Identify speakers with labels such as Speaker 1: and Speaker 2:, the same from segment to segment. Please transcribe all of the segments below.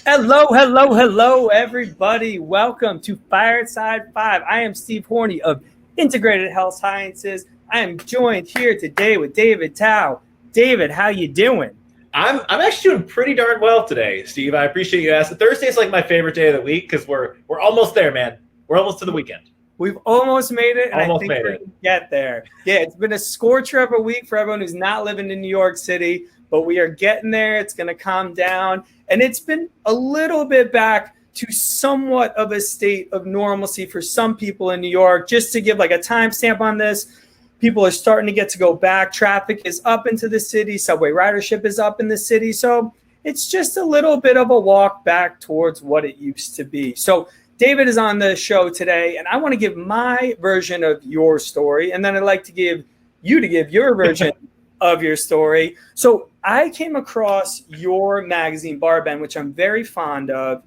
Speaker 1: Hello, hello, hello, everybody. Welcome to Fireside 5. I am Steve Horney of Integrated Health Sciences. I am joined here today with David Tao. David, how you doing?
Speaker 2: I'm actually doing pretty darn well today, Steve. I appreciate you asking. Thursday is like my favorite day of the week because we're almost there, man. We're almost to the weekend.
Speaker 1: We've almost made it, and
Speaker 2: almost
Speaker 1: I think we're going to get there. Yeah, it's been a scorcher of a week for everyone who's not living in New York City, but we are getting there. It's going to calm down, and it's been a little bit back to somewhat of a state of normalcy for some people in New York. Just to give like a timestamp on this, people are starting to go back. Traffic is up into the city. Subway ridership is up in the city. So it's just a little bit of a walk back towards what it used to be. So David is on the show today, and I want to give my version of your story, and then I'd like to give you to give your version of your story. So I came across your magazine, Barbend, which I'm very fond of,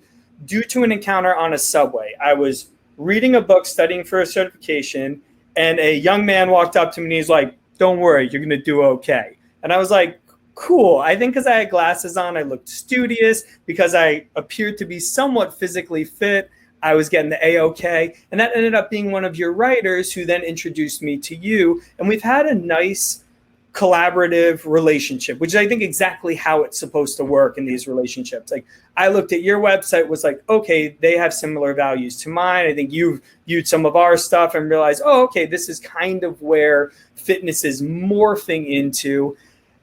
Speaker 1: due to an encounter on a subway. I was reading a book, studying for a certification, and a young man walked up to me and he's like, "Don't worry, you're going to do okay." And I was like, cool. I think because I had glasses on, I looked studious. Because I appeared to be somewhat physically fit, I was getting the A-OK. And that ended up being one of your writers who then introduced me to you. And we've had a nice collaborative relationship, which is, I think, exactly how it's supposed to work in these relationships. Like, I looked at your website, was like, okay, they have similar values to mine. I think you've viewed some of our stuff and realized, oh, okay, this is kind of where fitness is morphing into.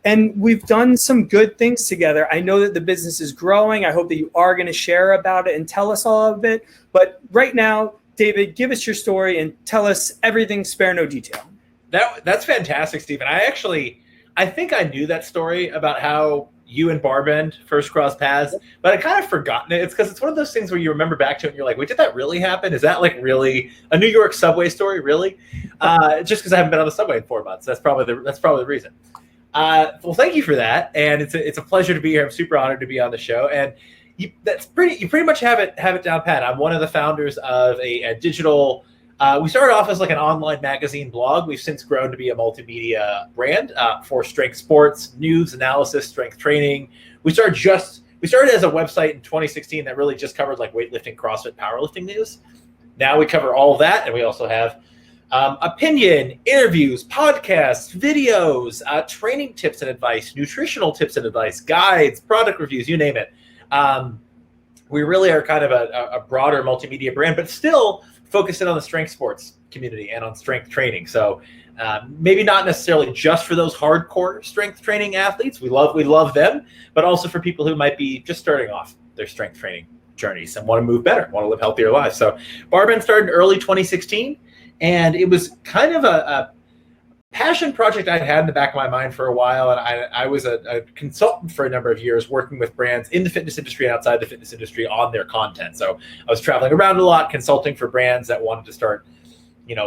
Speaker 1: And we've done some good things together. I know that the business is growing. I hope that you are going to share about it and tell us all of it. But right now, David, give us your story and tell us everything, spare no detail.
Speaker 2: That's fantastic, Stephen. I think I knew that story about how you and Barbend first crossed paths, but I kind of forgotten it. It's because it's one of those things where you remember back to it and you're like, wait, did that really happen? Is that like really a New York subway story? Really? Just because I haven't been on the subway in 4 months. That's probably the reason. Well, thank you for that, and it's a pleasure to be here. I'm super honored to be on the show, and you pretty much have it down pat. I'm one of the founders of a digital. We started off as like an online magazine blog. We've since grown to be a multimedia brand for strength sports, news, analysis, strength training. We started as a website in 2016 that really just covered like weightlifting, CrossFit, powerlifting news. Now we cover all of that, and we also have opinion, interviews, podcasts, videos, training tips and advice, nutritional tips and advice, guides, product reviews, you name it. We really are kind of a broader multimedia brand, but still focusing on the strength sports community and on strength training. So maybe not necessarily just for those hardcore strength training athletes. We love them, but also for people who might be just starting off their strength training journeys and want to move better, want to live healthier lives. So Barbend started in early 2016. And it was kind of a passion project I'd had in the back of my mind for a while. And I was a consultant for a number of years working with brands in the fitness industry and outside the fitness industry on their content. So I was traveling around a lot, consulting for brands that wanted to start,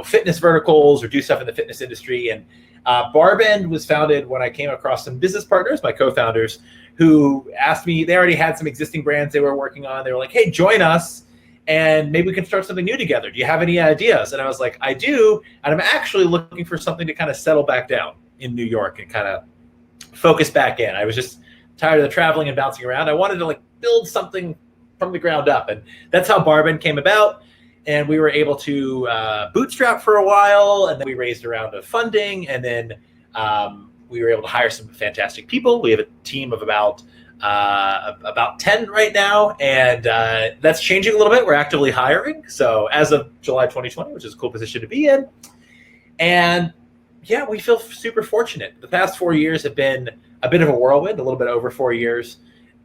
Speaker 2: fitness verticals or do stuff in the fitness industry. And Barbend was founded when I came across some business partners, my co-founders, who asked me, they already had some existing brands they were working on. They were like, hey, join us. And maybe we can start something new together. Do you have any ideas? And I was like, I do. And I'm actually looking for something to kind of settle back down in New York and kind of focus back in. I was just tired of the traveling and bouncing around. I wanted to like build something from the ground up. And that's how Barbend came about. And we were able to bootstrap for a while. And then we raised a round of funding. And then we were able to hire some fantastic people. We have a team of about 10 right now, and that's changing a little bit. We're actively hiring. So as of July 2020, which is a cool position to be in. And yeah, we feel super fortunate. The past 4 years have been a bit of a whirlwind, a little bit over 4 years.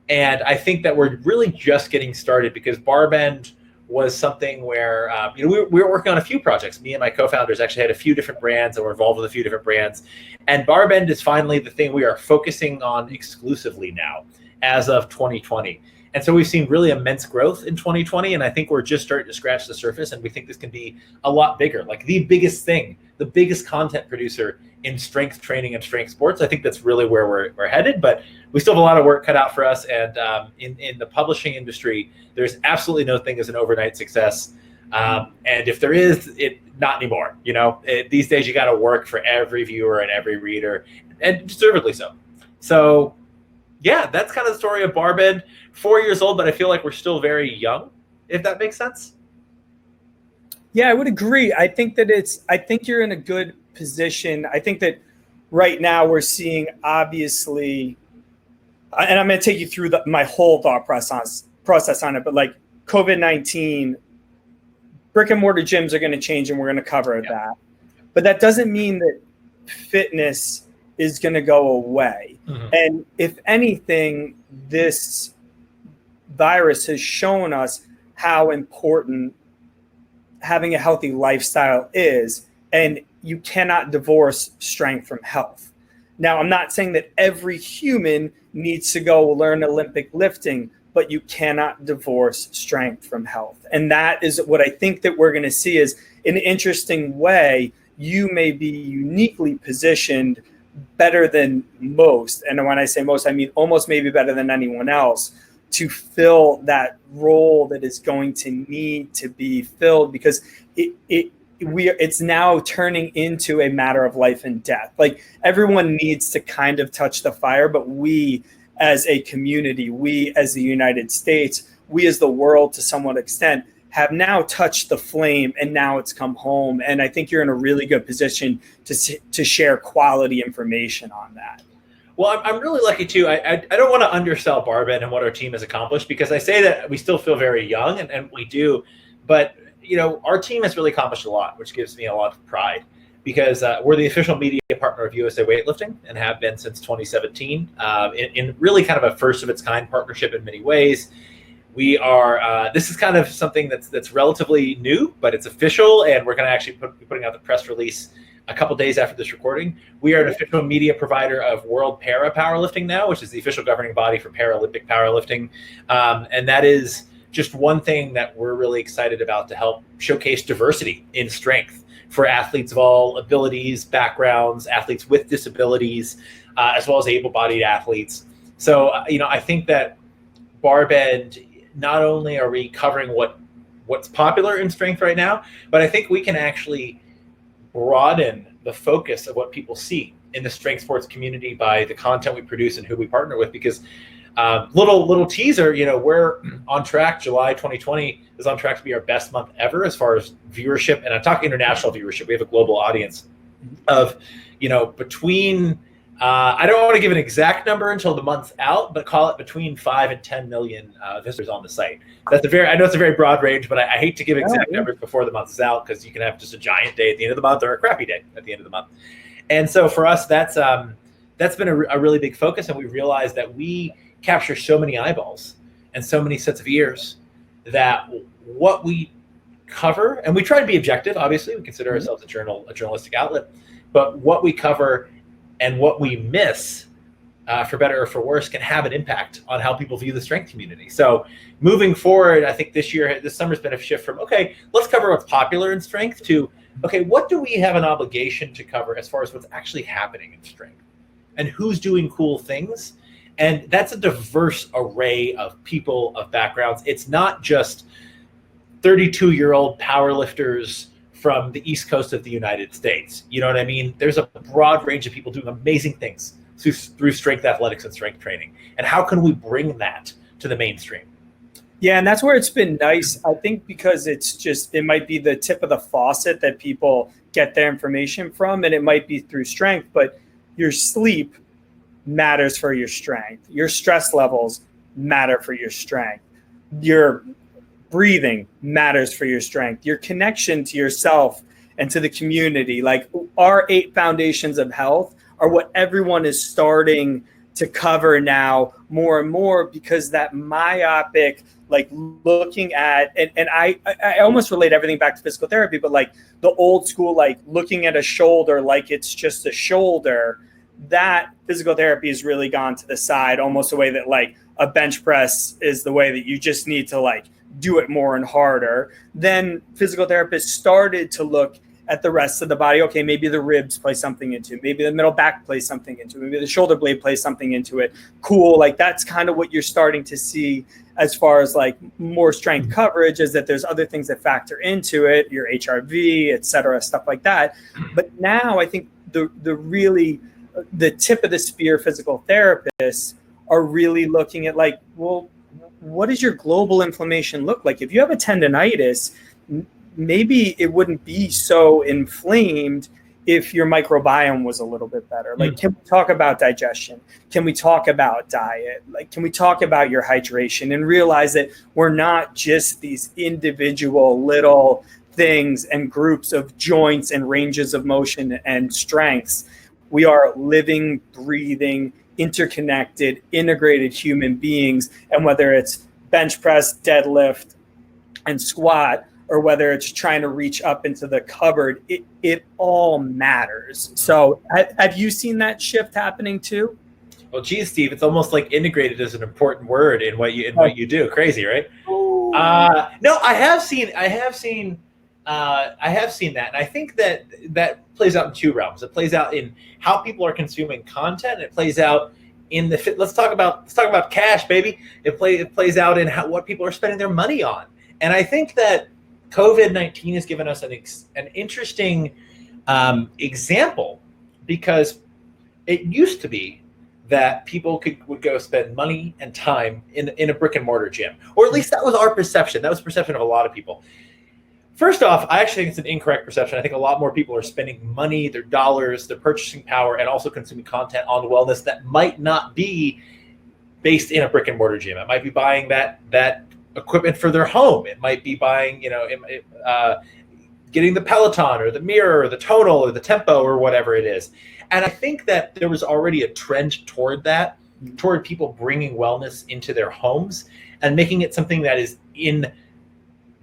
Speaker 2: And I think that we're really just getting started because Barbend was something where, we were working on a few projects. Me and my co-founders actually had a few different brands and were involved with a few different brands. And Barbend is finally the thing we are focusing on exclusively now as of 2020. And so we've seen really immense growth in 2020. And I think we're just starting to scratch the surface. And we think this can be a lot bigger, like the biggest thing, the biggest content producer in strength training and strength sports. I think that's really where we're headed, but we still have a lot of work cut out for us. And in the publishing industry, there's absolutely no thing as an overnight success. And if there is, not anymore. These days you got to work for every viewer and every reader, and deservedly so. So Yeah, that's kind of the story of Barbend. 4 years old, but I feel like we're still very young, if that makes sense.
Speaker 1: Yeah, I would agree. I think you're in a good position. I think that right now we're seeing, obviously, and I'm going to take you through my whole thought process on it, but like COVID-19, brick and mortar gyms are going to change, and we're going to cover that. But that doesn't mean that fitness is going to go away. Mm-hmm. And if anything, this virus has shown us how important having a healthy lifestyle is, and you cannot divorce strength from health. Now, I'm not saying that every human needs to go learn Olympic lifting, but you cannot divorce strength from health. And that is what I think that we're going to see is, in an interesting way, you may be uniquely positioned better than most. And when I say most, I mean almost maybe better than anyone else, to fill that role that is going to need to be filled, because it's now turning into a matter of life and death. Like, everyone needs to kind of touch the fire, but we as a community, we as the United States, we as the world to somewhat extent, have now touched the flame, and now it's come home. And I think you're in a really good position to share quality information on that.
Speaker 2: Well, I'm really lucky too. I don't want to undersell Barbend and what our team has accomplished, because I say that we still feel very young, and we do, but our team has really accomplished a lot, which gives me a lot of pride, because we're the official media partner of USA Weightlifting and have been since 2017, in really kind of a first of its kind partnership in many ways. We are, this is kind of something that's relatively new, but it's official, and we're going to actually be putting out the press release a couple days after this recording. We are an official media provider of World Para Powerlifting now, which is the official governing body for Paralympic powerlifting. And that is just one thing that we're really excited about, to help showcase diversity in strength for athletes of all abilities, backgrounds, athletes with disabilities, as well as able-bodied athletes. So, I think that Barbend, not only are we covering what's popular in strength right now, but I think we can actually broaden the focus of what people see in the strength sports community by the content we produce and who we partner with. Because little teaser, we're on track. July 2020 is on track to be our best month ever as far as viewership, and I'm talking international viewership. We have a global audience of between I don't want to give an exact number until the month's out, but call it between 5 and 10 million visitors on the site. I know it's a very broad range, but I hate to give exact numbers before the month is out, because you can have just a giant day at the end of the month or a crappy day at the end of the month. And so for us, that's been a really big focus, and we realized that we capture so many eyeballs and so many sets of ears that what we cover, and we try to be objective, obviously, we consider ourselves a journalistic outlet, but what we cover and what we miss, for better or for worse, can have an impact on how people view the strength community. So moving forward, I think this summer's been a shift from, okay, let's cover what's popular in strength, to, okay, what do we have an obligation to cover as far as what's actually happening in strength and who's doing cool things. And that's a diverse array of people, of backgrounds. It's not just 32-year-old powerlifters from the East Coast of the United States. You know what I mean? There's a broad range of people doing amazing things through strength athletics and strength training. And how can we bring that to the mainstream?
Speaker 1: Yeah, and that's where it's been nice, I think, because it might be the tip of the faucet that people get their information from, and it might be through strength, but your sleep matters for your strength. Your stress levels matter for your strength. Your breathing matters for your strength. Your connection to yourself and to the community, like our 8 foundations of health, are what everyone is starting to cover now more and more, because that myopic, like looking at, and I almost relate everything back to physical therapy, but like the old school, like looking at a shoulder like it's just a shoulder, that physical therapy has really gone to the side, almost the way that like a bench press is the way that you just need to like do it more and harder. Then physical therapists started to look at the rest of the body. Okay, maybe the ribs play something into it. Maybe the middle back plays something into it. Maybe the shoulder blade plays something into it. Cool. Like that's kind of what you're starting to see as far as like more strength coverage, is that there's other things that factor into it, your HRV, et cetera, stuff like that. But now I think the tip of the spear physical therapists are really looking at like, well, what does your global inflammation look like? If you have a tendonitis, maybe it wouldn't be so inflamed if your microbiome was a little bit better. Like, can we talk about digestion? Can we talk about diet? Like, can we talk about your hydration and realize that we're not just these individual little things and groups of joints and ranges of motion and strengths. We are living, breathing, interconnected, integrated human beings. And whether it's bench press, deadlift, and squat, or whether it's trying to reach up into the cupboard, it all matters. So have you seen that shift happening too?
Speaker 2: Well, geez, Steve, it's almost like integrated is an important word in what you do. Crazy, right? No, I have seen that, and I think that plays out in two realms. It plays out in how people are consuming content. It plays out in the let's talk about cash, baby. It plays out in what people are spending their money on. And I think that COVID-19 has given us an interesting example, because it used to be that people would go spend money and time in a brick and mortar gym, or at least that was our perception. That was the perception of a lot of people. First off, I actually think it's an incorrect perception. I think a lot more people are spending money, their dollars, their purchasing power, and also consuming content on wellness that might not be based in a brick and mortar gym. It might be buying that equipment for their home. It might be buying, getting the Peloton or the Mirror or the Tonal or the Tempo or whatever it is. And I think that there was already a trend toward people bringing wellness into their homes and making it something that is in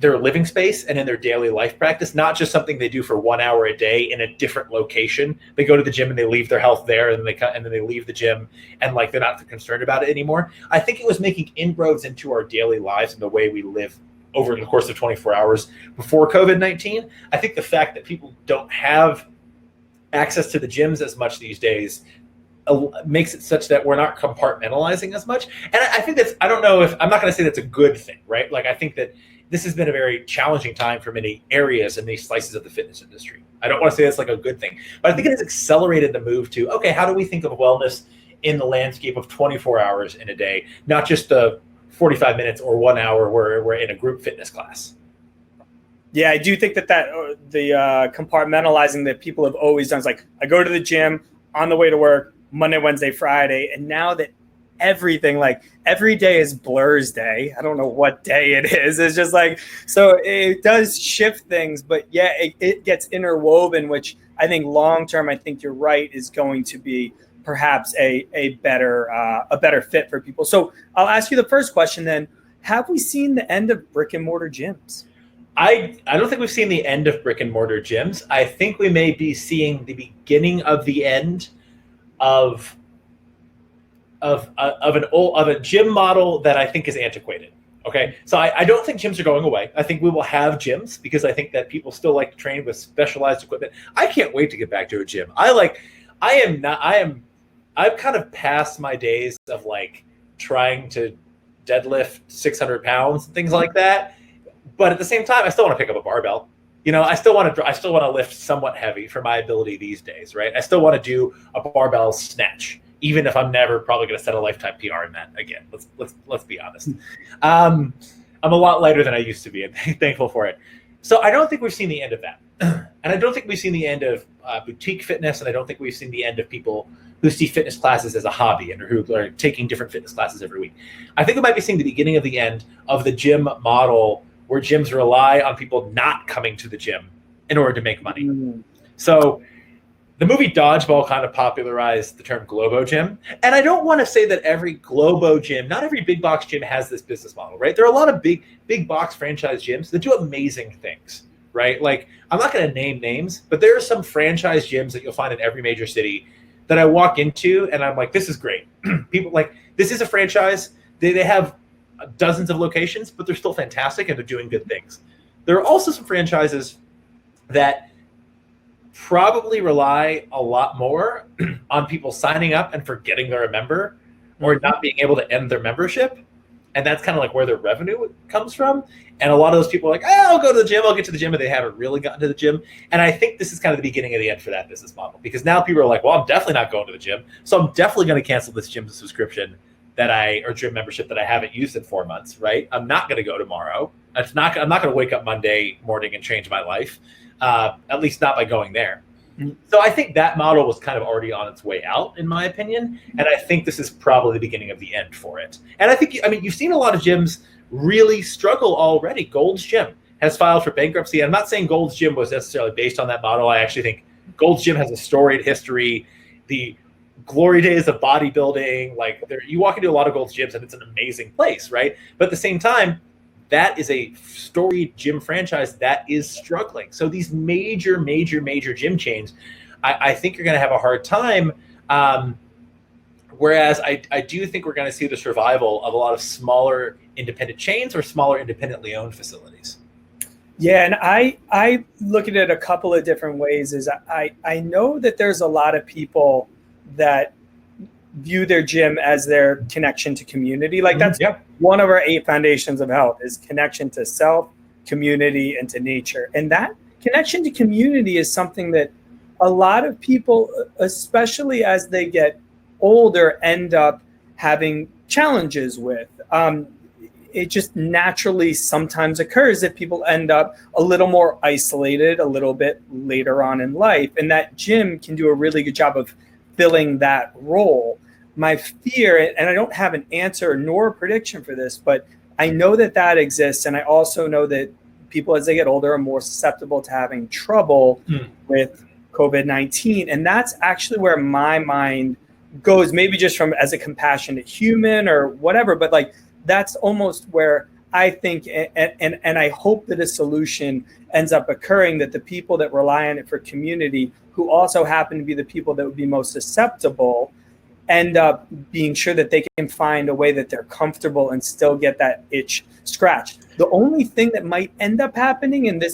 Speaker 2: their living space and in their daily life practice, not just something they do for 1 hour a day in a different location. They go to the gym and they leave their health there, and then they leave the gym and like they're not concerned about it anymore. I think it was making inroads into our daily lives and the way we live over the course of 24 hours before COVID-19. I think the fact that people don't have access to the gyms as much these days makes it such that we're not compartmentalizing as much. And I think I'm not going to say that's a good thing, right? Like, I think that this has been a very challenging time for many areas and these slices of the fitness industry. I don't want to say that's like a good thing, but I think it has accelerated the move to, okay, how do we think of wellness in the landscape of 24 hours in a day, not just the 45 minutes or 1 hour where we're in a group fitness class.
Speaker 1: Yeah, I do think that the compartmentalizing that people have always done is like, I go to the gym on the way to work, Monday, Wednesday, Friday, and now that everything, like every day is Blur's day. I don't know what day it is. It's just like, so it does shift things, but yeah, it gets interwoven, which I think long-term, I think you're right, is going to be perhaps a better fit for people. So I'll ask you the first question then. Have we seen the end of brick and mortar gyms?
Speaker 2: I don't think we've seen the end of brick and mortar gyms. I think we may be seeing the beginning of the end of a gym model that I think is antiquated. Okay, so I don't think gyms are going away. I think we will have gyms because I think that people still like to train with specialized equipment. I can't wait to get back to a gym. I've kind of passed my days of like trying to deadlift 600 pounds and things like that. But at the same time, I still want to pick up a barbell. I still want to lift somewhat heavy for my ability these days, right? I still want to do a barbell snatch, even if I'm never probably going to set a lifetime PR in that again. Let's be honest. I'm a lot lighter than I used to be, and thankful for it. So I don't think we've seen the end of that, and I don't think we've seen the end of boutique fitness, and I don't think we've seen the end of people who see fitness classes as a hobby and who are taking different fitness classes every week. I think we might be seeing the beginning of the end of the gym model, where gyms rely on people not coming to the gym in order to make money. Mm-hmm. So the movie Dodgeball kind of popularized the term Globo Gym. And I don't want to say that every Globo Gym, not every big box gym has this business model, right? There are a lot of big box franchise gyms that do amazing things, right? Like, I'm not going to name names, but there are some franchise gyms that you'll find in every major city that I walk into and I'm like, this is great. People like, this is a franchise. They have dozens of locations, but they're still fantastic and they're doing good things. There are also some franchises that probably rely a lot more on people signing up and forgetting they're a member or not being able to end their membership. And that's kind of like where their revenue comes from. And a lot of those people are like, I'll go to the gym, I'll get to the gym, and they haven't really gotten to the gym. And I think this is kind of the beginning of the end for that business model, because now people are like, well, I'm definitely not going to the gym, so I'm definitely going to cancel this gym subscription or gym membership that I haven't used in 4 months, right? I'm not going to go tomorrow. I'm not going to wake up Monday morning and change my life, at least not by going there. So I think that model was kind of already on its way out, in my opinion. And I think this is probably the beginning of the end for it. And I think, you've seen a lot of gyms really struggle already. Gold's Gym has filed for bankruptcy. I'm not saying Gold's Gym was necessarily based on that model. I actually think Gold's Gym has a storied history. The glory days of bodybuilding, you walk into a lot of Gold's Gyms and it's an amazing place, right? But at the same time, that is a storied gym franchise that is struggling. So these major gym chains, I think you're going to have a hard time. Whereas I do think we're going to see the survival of a lot of smaller independent chains or smaller independently owned facilities.
Speaker 1: Yeah, and I look at it a couple of different ways. Is I know that there's a lot of people that view their gym as their connection to community. That's one of our 8 foundations of health is connection to self, community, and to nature. And that connection to community is something that a lot of people, especially as they get older, end up having challenges with. It just naturally sometimes occurs that people end up a little more isolated a little bit later on in life. And that gym can do a really good job of filling that role. My fear, and I don't have an answer nor a prediction for this, but I know that exists. And I also know that people as they get older are more susceptible to having trouble with COVID-19. And that's actually where my mind goes, maybe just from as a compassionate human or whatever, but that's almost where I think, and I hope that a solution ends up occurring, that the people that rely on it for community, who also happen to be the people that would be most susceptible, end up being sure that they can find a way that they're comfortable and still get that itch scratched. The only thing that might end up happening, and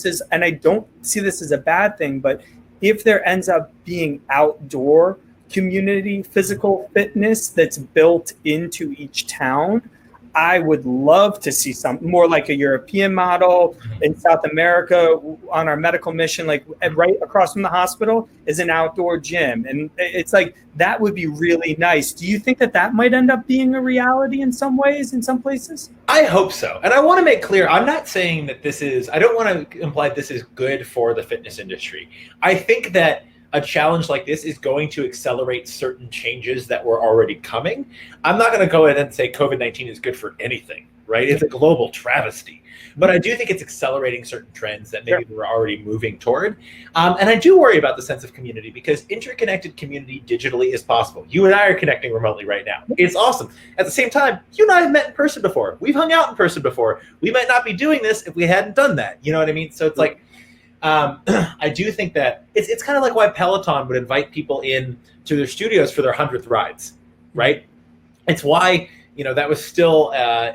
Speaker 1: I don't see this as a bad thing, but if there ends up being outdoor community physical fitness that's built into each town, I would love to see something more like a European model in South America. On our medical mission, right across from the hospital is an outdoor gym. And it's that would be really nice. Do you think that might end up being a reality in some ways, in some places?
Speaker 2: I hope so. And I want to make clear, I'm not saying that I don't want to imply this is good for the fitness industry. I think that a challenge like this is going to accelerate certain changes that were already coming. I'm not going to go ahead and say COVID-19 is good for anything, right? It's a global travesty. But I do think it's accelerating certain trends that maybe we're already moving toward. And I do worry about the sense of community, because interconnected community digitally is possible. You and I are connecting remotely right now. It's awesome. At the same time, you and I have met in person before. We've hung out in person before. We might not be doing this if we hadn't done that. You know what I mean? So it's I do think that it's kind of like why Peloton would invite people in to their studios for their 100th rides, right? It's why, that was still an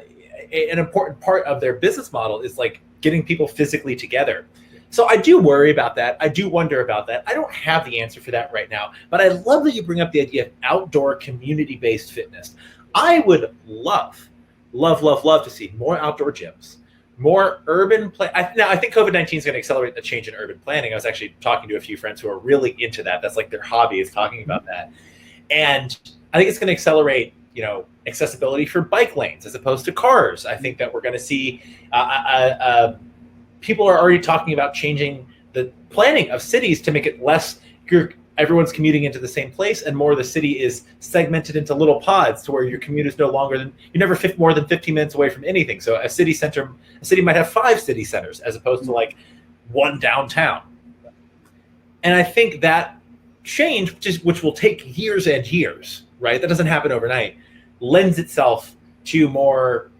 Speaker 2: important part of their business model, is getting people physically together. So I do worry about that. I do wonder about that. I don't have the answer for that right now, but I love that you bring up the idea of outdoor community-based fitness. I would love to see more outdoor gyms, more urban now, I think COVID-19 is going to accelerate the change in urban planning. I was actually talking to a few friends who are really into that. That's their hobby, is talking about that. And I think it's going to accelerate, accessibility for bike lanes as opposed to cars. I think that we're going to see people are already talking about changing the planning of cities to make it less everyone's commuting into the same place, and more of the city is segmented into little pods to where your commute is you're never more than 15 minutes away from anything. So a city might have 5 city centers as opposed to one downtown. And I think that change, which will take years and years, right? That doesn't happen overnight, lends itself to more,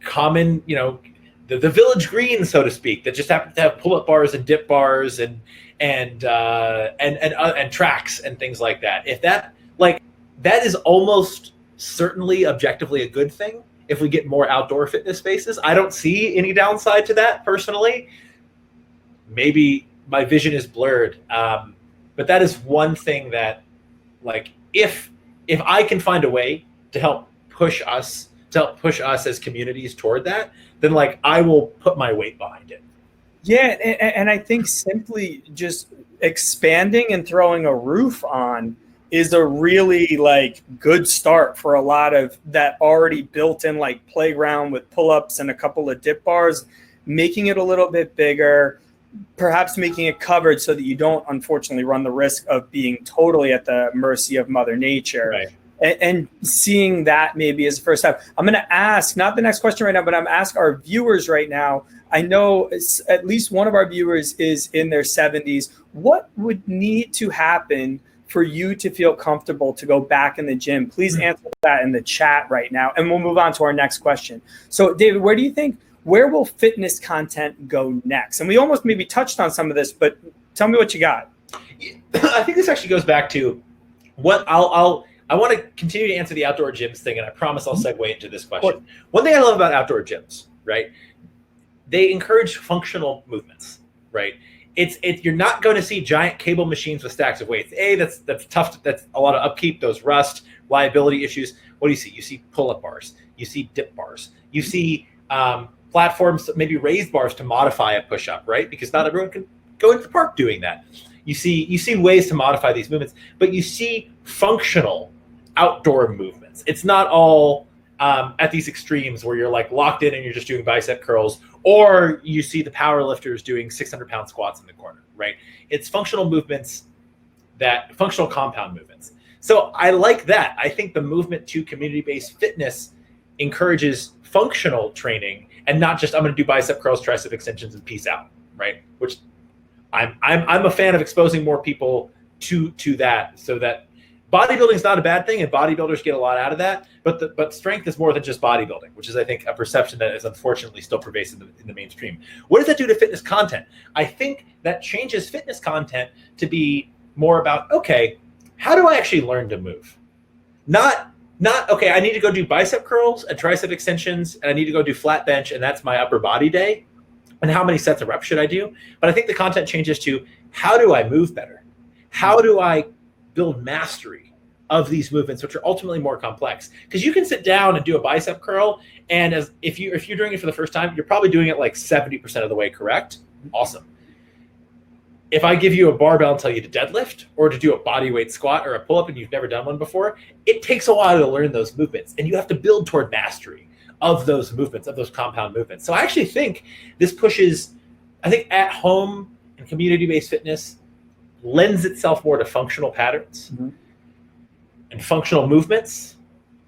Speaker 2: common, the village green, so to speak, that just happen to have pull-up bars and dip bars and tracks and things like that. If that is almost certainly objectively a good thing if we get more outdoor fitness spaces. I don't see any downside to that personally. Maybe my vision is blurred, but that is one thing that, if I can find a way to help push us as communities toward that, then I will put my weight behind it.
Speaker 1: Yeah, and I think simply just expanding and throwing a roof on is a really like good start for a lot of that already built in like playground with pull-ups and a couple of dip bars, making it a little bit bigger, perhaps making it covered so that you don't unfortunately run the risk of being totally at the mercy of Mother Nature.
Speaker 2: Right.
Speaker 1: And seeing that maybe as the first step. I'm going to ask, not the next question right now, but I'm going to ask our viewers right now. I know at least one of our viewers is in their 70s. What would need to happen for you to feel comfortable to go back in the gym? Please answer that in the chat right now, and we'll move on to our next question. So, David, where will fitness content go next? And we almost maybe touched on some of this, but tell me what you got.
Speaker 2: I think this actually goes back to what I want to continue to answer the outdoor gyms thing, and I promise I'll segue into this question. One thing I love about outdoor gyms, right? They encourage functional movements, right? You're not going to see giant cable machines with stacks of weights. That's tough. That's a lot of upkeep. Those rust, liability issues. What do you see? You see pull-up bars. You see dip bars. You see platforms, maybe raised bars to modify a push-up, right? Because not everyone can go into the park doing that. You see ways to modify these movements, but you see functional outdoor movements. It's not all at these extremes where you're like locked in and you're just doing bicep curls, or you see the power lifters doing 600-pound squats in the corner, right? It's functional movements, functional compound movements. So I like that. I think the movement to community-based fitness encourages functional training and not just I'm going to do bicep curls, tricep extensions, and peace out, right? Which I'm a fan of exposing more people to that, so that bodybuilding is not a bad thing, and bodybuilders get a lot out of that. But strength is more than just bodybuilding, which is, I think, a perception that is unfortunately still pervasive in the mainstream. What does that do to fitness content? I think that changes fitness content to be more about, okay, how do I actually learn to move? Not okay, I need to go do bicep curls and tricep extensions, and I need to go do flat bench, and that's my upper body day. And how many sets of reps should I do? But I think the content changes to, how do I move better? How do I build mastery of these movements, which are ultimately more complex? Because you can sit down and do a bicep curl, and if you're doing it for the first time, you're probably doing it like 70% of the way correct. Awesome. If I give you a barbell and tell you to deadlift or to do a body weight squat or a pull-up and you've never done one before, it takes a while to learn those movements, and you have to build toward mastery of those movements, of those compound movements. So I actually think this pushes, I think at home and community-based fitness lends itself more to functional patterns and functional movements.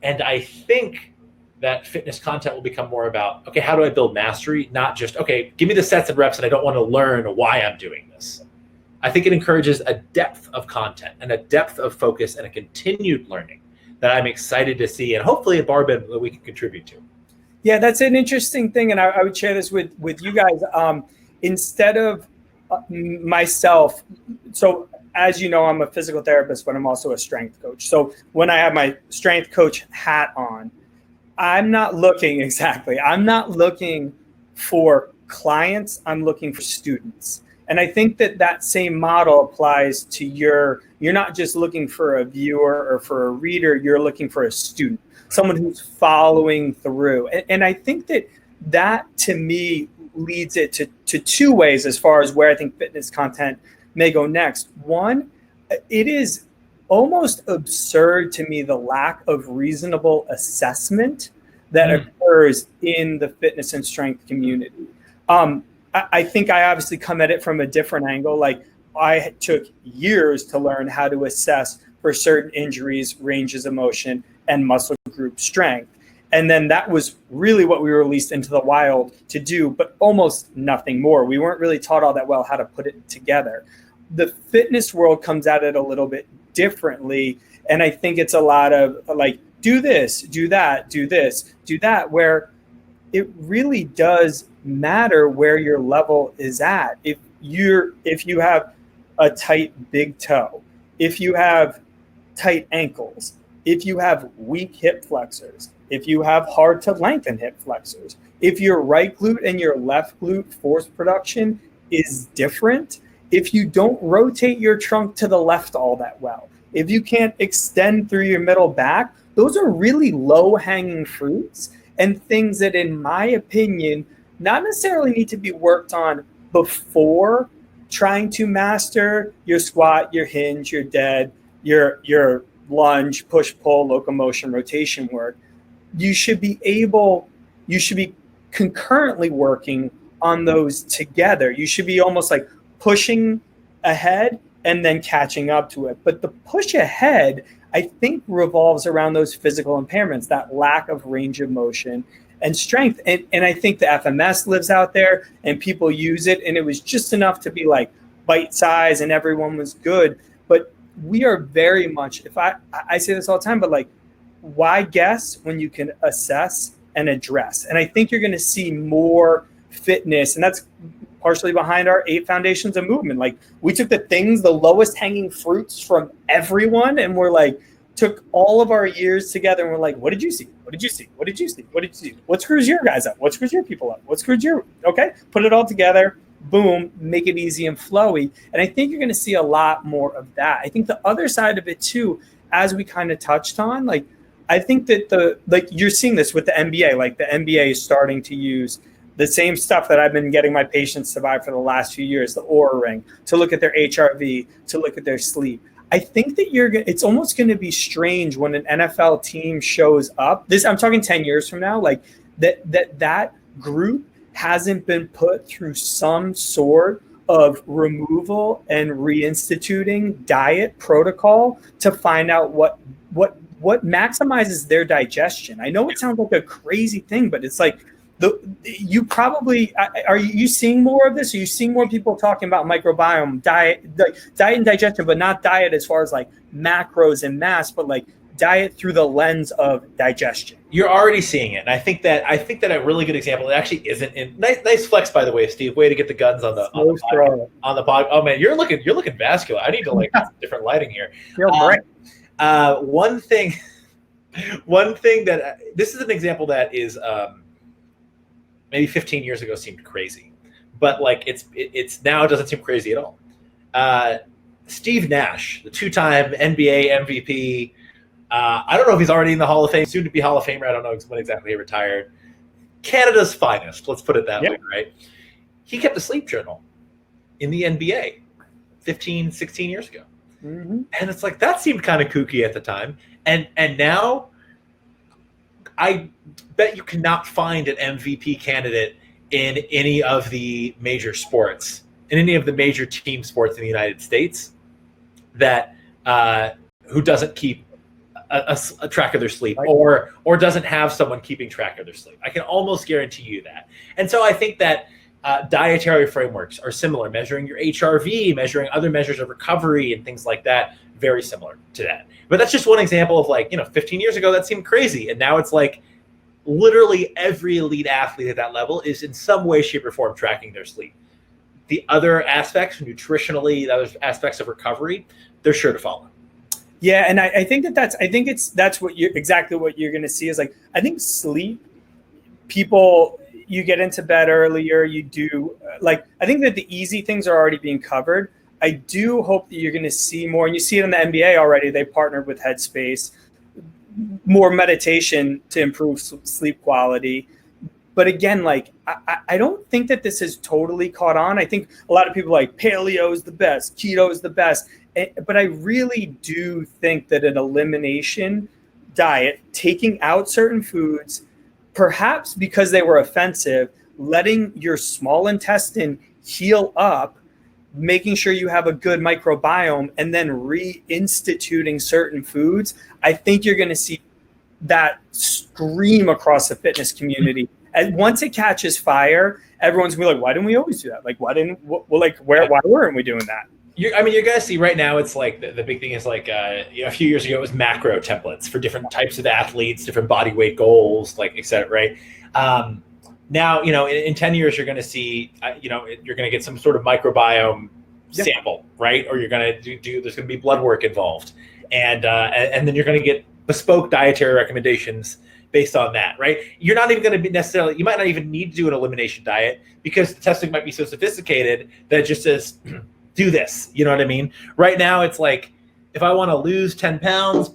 Speaker 2: And I think that fitness content will become more about, okay, how do I build mastery? Not just, okay, give me the sets and reps and I don't want to learn why I'm doing this. I think it encourages a depth of content and a depth of focus and a continued learning that I'm excited to see, and hopefully a barbell that we can contribute to.
Speaker 1: Yeah, that's an interesting thing, and I would share this with you guys. Instead of myself, so as you know, I'm a physical therapist, but I'm also a strength coach. So when I have my strength coach hat on, I'm not looking for clients, I'm looking for students. And I think that same model applies to you're not just looking for a viewer or for a reader, you're looking for a student, someone who's following through. And I think that to me leads it to two ways as far as where I think fitness content may go next. One, it is almost absurd to me, the lack of reasonable assessment that occurs in the fitness and strength community. I think I obviously come at it from a different angle. Like, I took years to learn how to assess for certain injuries, ranges of motion, and muscle group strength. And then that was really what we were released into the wild to do, but almost nothing more. We weren't really taught all that well how to put it together. The fitness world comes at it a little bit differently. And I think it's a lot of like, do this, do that, do this, do that, where it really does matter where your level is at. If you have a tight big toe, if you have tight ankles, if you have weak hip flexors, if you have hard to lengthen hip flexors, if your right glute and your left glute force production is different, if you don't rotate your trunk to the left all that well, if you can't extend through your middle back, those are really low-hanging fruits and things that, in my opinion, not necessarily need to be worked on before trying to master your squat, your hinge, your dead, your lunge, push, pull, locomotion, rotation work, you should be concurrently working on those together. You should be almost like pushing ahead and then catching up to it. But the push ahead, I think, revolves around those physical impairments, that lack of range of motion and strength. And I think the FMS lives out there and people use it, and it was just enough to be like bite size and everyone was good. But we are very much, if I say this all the time, but like, why guess when you can assess and address? And I think you're going to see more fitness, and that's partially behind our 8 foundations of movement. Like, we took the lowest hanging fruits from everyone, and we're like, took all of our years together, and we're like, what did you see? What did you see? What did you see? What did you see? What screws your guys up? What screws your people up? What screws your, okay, put it all together, boom, make it easy and flowy. And I think you're going to see a lot more of that. I think the other side of it too, as we kind of touched on, like, I think that you're seeing this with the NBA, like the NBA is starting to use the same stuff that I've been getting my patients to buy for the last few years, the Oura Ring, to look at their HRV, to look at their sleep. I think that it's almost going to be strange when an NFL team shows up. I'm talking 10 years from now, like that group hasn't been put through some sort of removal and reinstituting diet protocol to find out what maximizes their digestion. I know it sounds like a crazy thing, but it's like, you probably are you seeing more of this? Are you seeing more people talking about microbiome, diet and digestion, but not diet as far as like macros and mass, but like diet through the lens of digestion?
Speaker 2: You're already seeing it, and I think that a really good example. It actually isn't. Nice flex, by the way, Steve. Way to get the guns on the pod. Oh man, you're looking vascular. I need to like different lighting here.
Speaker 1: Great.
Speaker 2: One thing that this is an example that is. Maybe 15 years ago seemed crazy, but like it's now it doesn't seem crazy at all. Steve Nash, the 2-time NBA MVP. I don't know if he's already in the Hall of Fame, soon to be Hall of Famer. I don't know when exactly he retired. Canada's finest, let's put it that way, right? He kept a sleep journal in the NBA 15, 16 years ago. Mm-hmm. And it's like, that seemed kind of kooky at the time. And now I bet you cannot find an MVP candidate in any of the major sports, in any of the major team sports in the United States, that who doesn't keep a track of their sleep, or doesn't have someone keeping track of their sleep. I can almost guarantee you that. And so I think that dietary frameworks are similar, measuring your HRV, measuring other measures of recovery and things like that, very similar to that. But that's just one example of 15 years ago, that seemed crazy. And now it's like literally every elite athlete at that level is in some way, shape, or form tracking their sleep. The other aspects, nutritionally, the other aspects of recovery, they're sure to follow.
Speaker 1: Yeah, and I think that's what exactly what you're going to see is like, I think sleep, people, you get into bed earlier, you do I think that the easy things are already being covered. I do hope that you're going to see more, and you see it in the NBA already. They partnered with Headspace, more meditation to improve sleep quality. But again, I don't think that this has totally caught on. I think a lot of people are like, paleo is the best, keto is the best. But I really do think that an elimination diet, taking out certain foods, perhaps because they were offensive, letting your small intestine heal up, making sure you have a good microbiome, and then reinstituting certain foods, I think you're going to see that scream across the fitness community. And once it catches fire, everyone's going to be like, why didn't we always do that? Why weren't we doing that?
Speaker 2: You're going to see right now, it's like the big thing is a few years ago, it was macro templates for different types of athletes, different body weight goals, et cetera, right? Now, in 10 years, you're going to see, you're going to get some sort of microbiome sample, right? Or you're going to there's going to be blood work involved. And then you're going to get bespoke dietary recommendations based on that, right? You're not even going to be necessarily, you might not even need to do an elimination diet because the testing might be so sophisticated that it just says, do this. You know what I mean? Right now, it's like, if I want to lose 10 pounds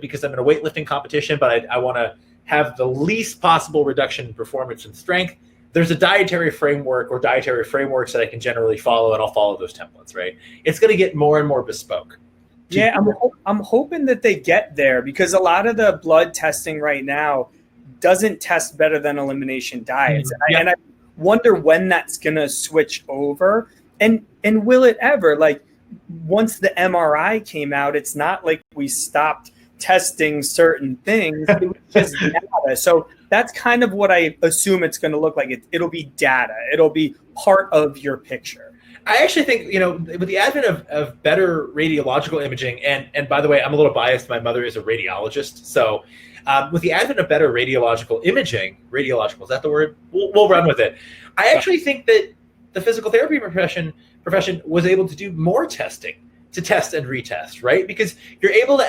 Speaker 2: because I'm in a weightlifting competition, but I want to have the least possible reduction in performance and strength, there's a dietary framework or dietary frameworks that I can generally follow, and I'll follow those templates, right? It's going to get more and more bespoke.
Speaker 1: Yeah, I'm hoping that they get there, because a lot of the blood testing right now doesn't test better than elimination diets. And I wonder when that's going to switch over. And will it ever? Like, once the MRI came out, it's not like we stopped testing certain things. It was just data. So that's kind of what I assume it's going to look like. It'll be data. It'll be part of your picture.
Speaker 2: I actually think, with the advent of better radiological imaging, and by the way, I'm a little biased. My mother is a radiologist. So with the advent of better radiological imaging, is that the word? We'll run with it. I actually think that the physical therapy profession was able to do more testing, to test and retest, right? Because you're able to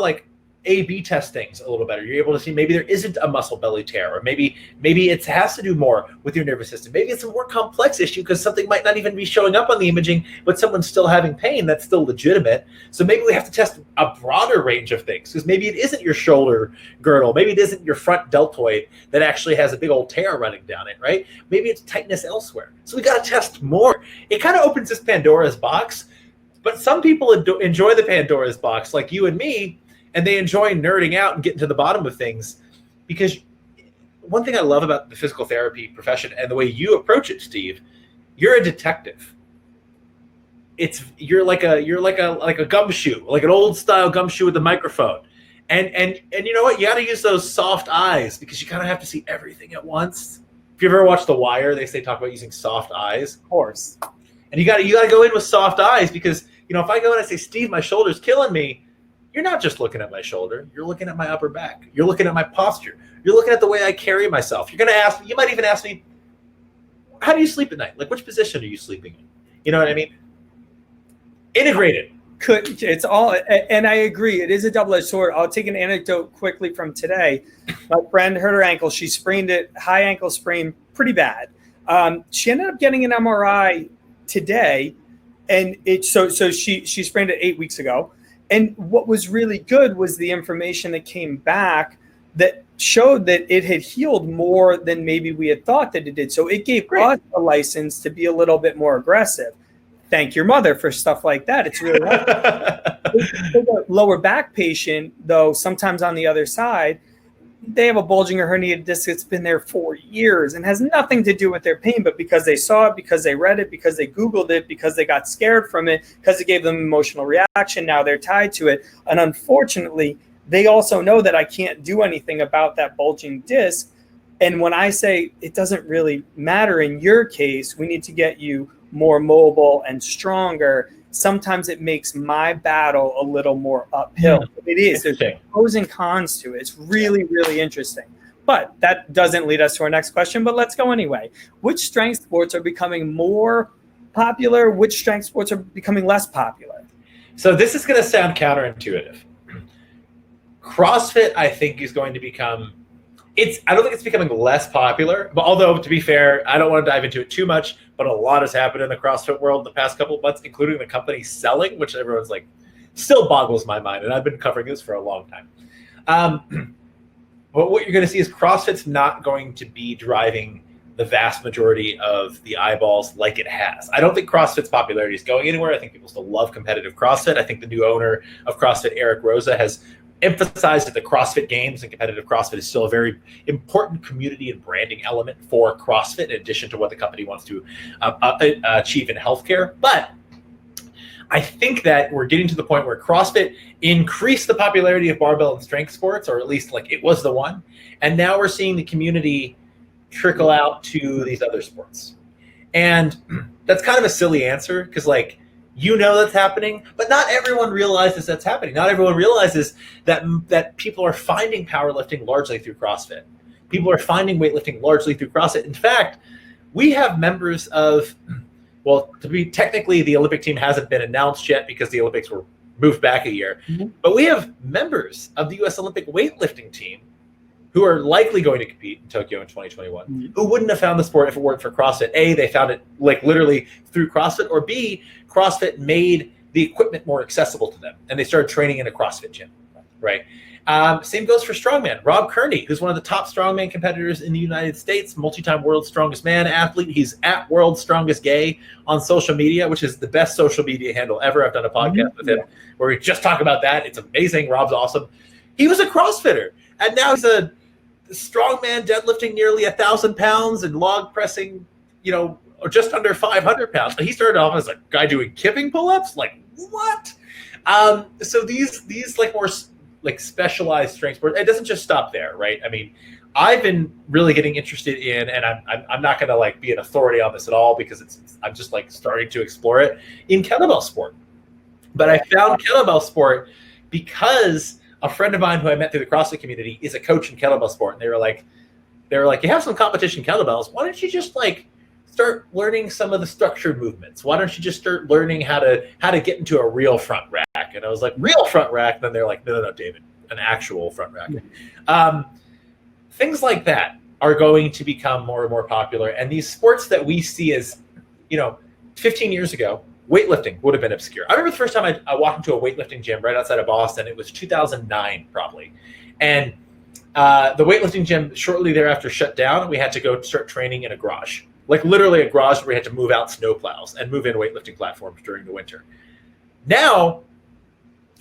Speaker 2: like A/B test things a little better. You're able to see maybe there isn't a muscle belly tear, or maybe it has to do more with your nervous system. Maybe it's a more complex issue because something might not even be showing up on the imaging, but someone's still having pain that's still legitimate. So maybe we have to test a broader range of things, because maybe it isn't your shoulder girdle. Maybe it isn't your front deltoid that actually has a big old tear running down it, right? Maybe it's tightness elsewhere. So we got to test more. It kind of opens this Pandora's box, but some people enjoy the Pandora's box, like you and me, and they enjoy nerding out and getting to the bottom of things. Because one thing I love about the physical therapy profession and the way you approach it, Steve, you're a detective. You're like a gumshoe, like an old style gumshoe with a microphone. And you know what? You got to use those soft eyes, because you kind of have to see everything at once. If you ever watched The Wire, they talk about using soft eyes.
Speaker 1: Of course.
Speaker 2: And you got to go in with soft eyes, because if I go in and say, Steve, my shoulder's killing me, you're not just looking at my shoulder. You're looking at my upper back. You're looking at my posture. You're looking at the way I carry myself. You're going to ask me, you might even ask me, how do you sleep at night? Like, which position are you sleeping in? You know what I mean? Integrated.
Speaker 1: It's all, and I agree. It is a double-edged sword. I'll take an anecdote quickly from today. My friend hurt her ankle. She sprained it, high ankle sprain, pretty bad. She ended up getting an MRI today, and she sprained it 8 weeks ago. And what was really good was the information that came back that showed that it had healed more than maybe we had thought that it did. So it gave us a license to be a little bit more aggressive. Thank your mother for stuff like that. It's really a lower back patient, though, sometimes on the other side, they have a bulging or herniated disc that's been there for years and has nothing to do with their pain, but because they saw it, because they read it, because they Googled it, because they got scared from it, because it gave them an emotional reaction, now they're tied to it. And unfortunately, they also know that I can't do anything about that bulging disc. And when I say it doesn't really matter in your case, we need to get you more mobile and stronger, sometimes it makes my battle a little more uphill. It is. There's pros and cons to it. It's really, really interesting. But that doesn't lead us to our next question, but let's go anyway. Which strength sports are becoming more popular? Which strength sports are becoming less popular?
Speaker 2: So this is going to sound counterintuitive. CrossFit, I think, is going to become I don't think it's becoming less popular, but although, to be fair, I don't want to dive into it too much, but a lot has happened in the CrossFit world in the past couple of months, including the company selling, which everyone's like, still boggles my mind, and I've been covering this for a long time. But what you're going to see is CrossFit's not going to be driving the vast majority of the eyeballs like it has. I don't think CrossFit's popularity is going anywhere. I think people still love competitive CrossFit. I think the new owner of CrossFit, Eric Rosa, has emphasized that the CrossFit Games and competitive CrossFit is still a very important community and branding element for CrossFit, in addition to what the company wants to achieve in healthcare. But I think that we're getting to the point where CrossFit increased the popularity of barbell and strength sports, or at least like it was the one. And now we're seeing the community trickle out to these other sports. And that's kind of a silly answer, because that's happening, but not everyone realizes that's happening. Not everyone realizes that people are finding powerlifting largely through CrossFit. People are finding weightlifting largely through CrossFit. In fact, we have members of, technically the Olympic team hasn't been announced yet because the Olympics were moved back a year, but we have members of the U.S. Olympic weightlifting team who are likely going to compete in Tokyo in 2021, who wouldn't have found the sport if it weren't for CrossFit. A, they found it literally through CrossFit, or B, CrossFit made the equipment more accessible to them, and they started training in a CrossFit gym, right? Same goes for strongman. Rob Kearney, who's one of the top strongman competitors in the United States, multi-time world's strongest man athlete. He's at World's Strongest Gay on social media, which is the best social media handle ever. I've done a podcast with him where we just talk about that. It's amazing. Rob's awesome. He was a CrossFitter, and now he's a strongman deadlifting nearly 1,000 pounds and log pressing, or just under 500 pounds. He started off as a guy doing kipping pull-ups. Like, what? So these like more like specialized strength sports, it doesn't just stop there, right? I mean, I've been really getting interested in, and I'm not going to like be an authority on this at all because I'm just like starting to explore it in kettlebell sport. But I found kettlebell sport because a friend of mine who I met through the CrossFit community is a coach in kettlebell sport, and they were like, you have some competition kettlebells. Why don't you just like start learning some of the structured movements? Why don't you just start learning how to get into a real front rack? And I was like, real front rack? Then they're like, no, David, an actual front rack. Things like that are going to become more and more popular. And these sports that we see as, 15 years ago, weightlifting would have been obscure. I remember the first time I walked into a weightlifting gym right outside of Boston. It was 2009 probably. And the weightlifting gym shortly thereafter shut down. We had to go start training in a garage. Like literally a garage where we had to move out snowplows and move in weightlifting platforms during the winter. Now,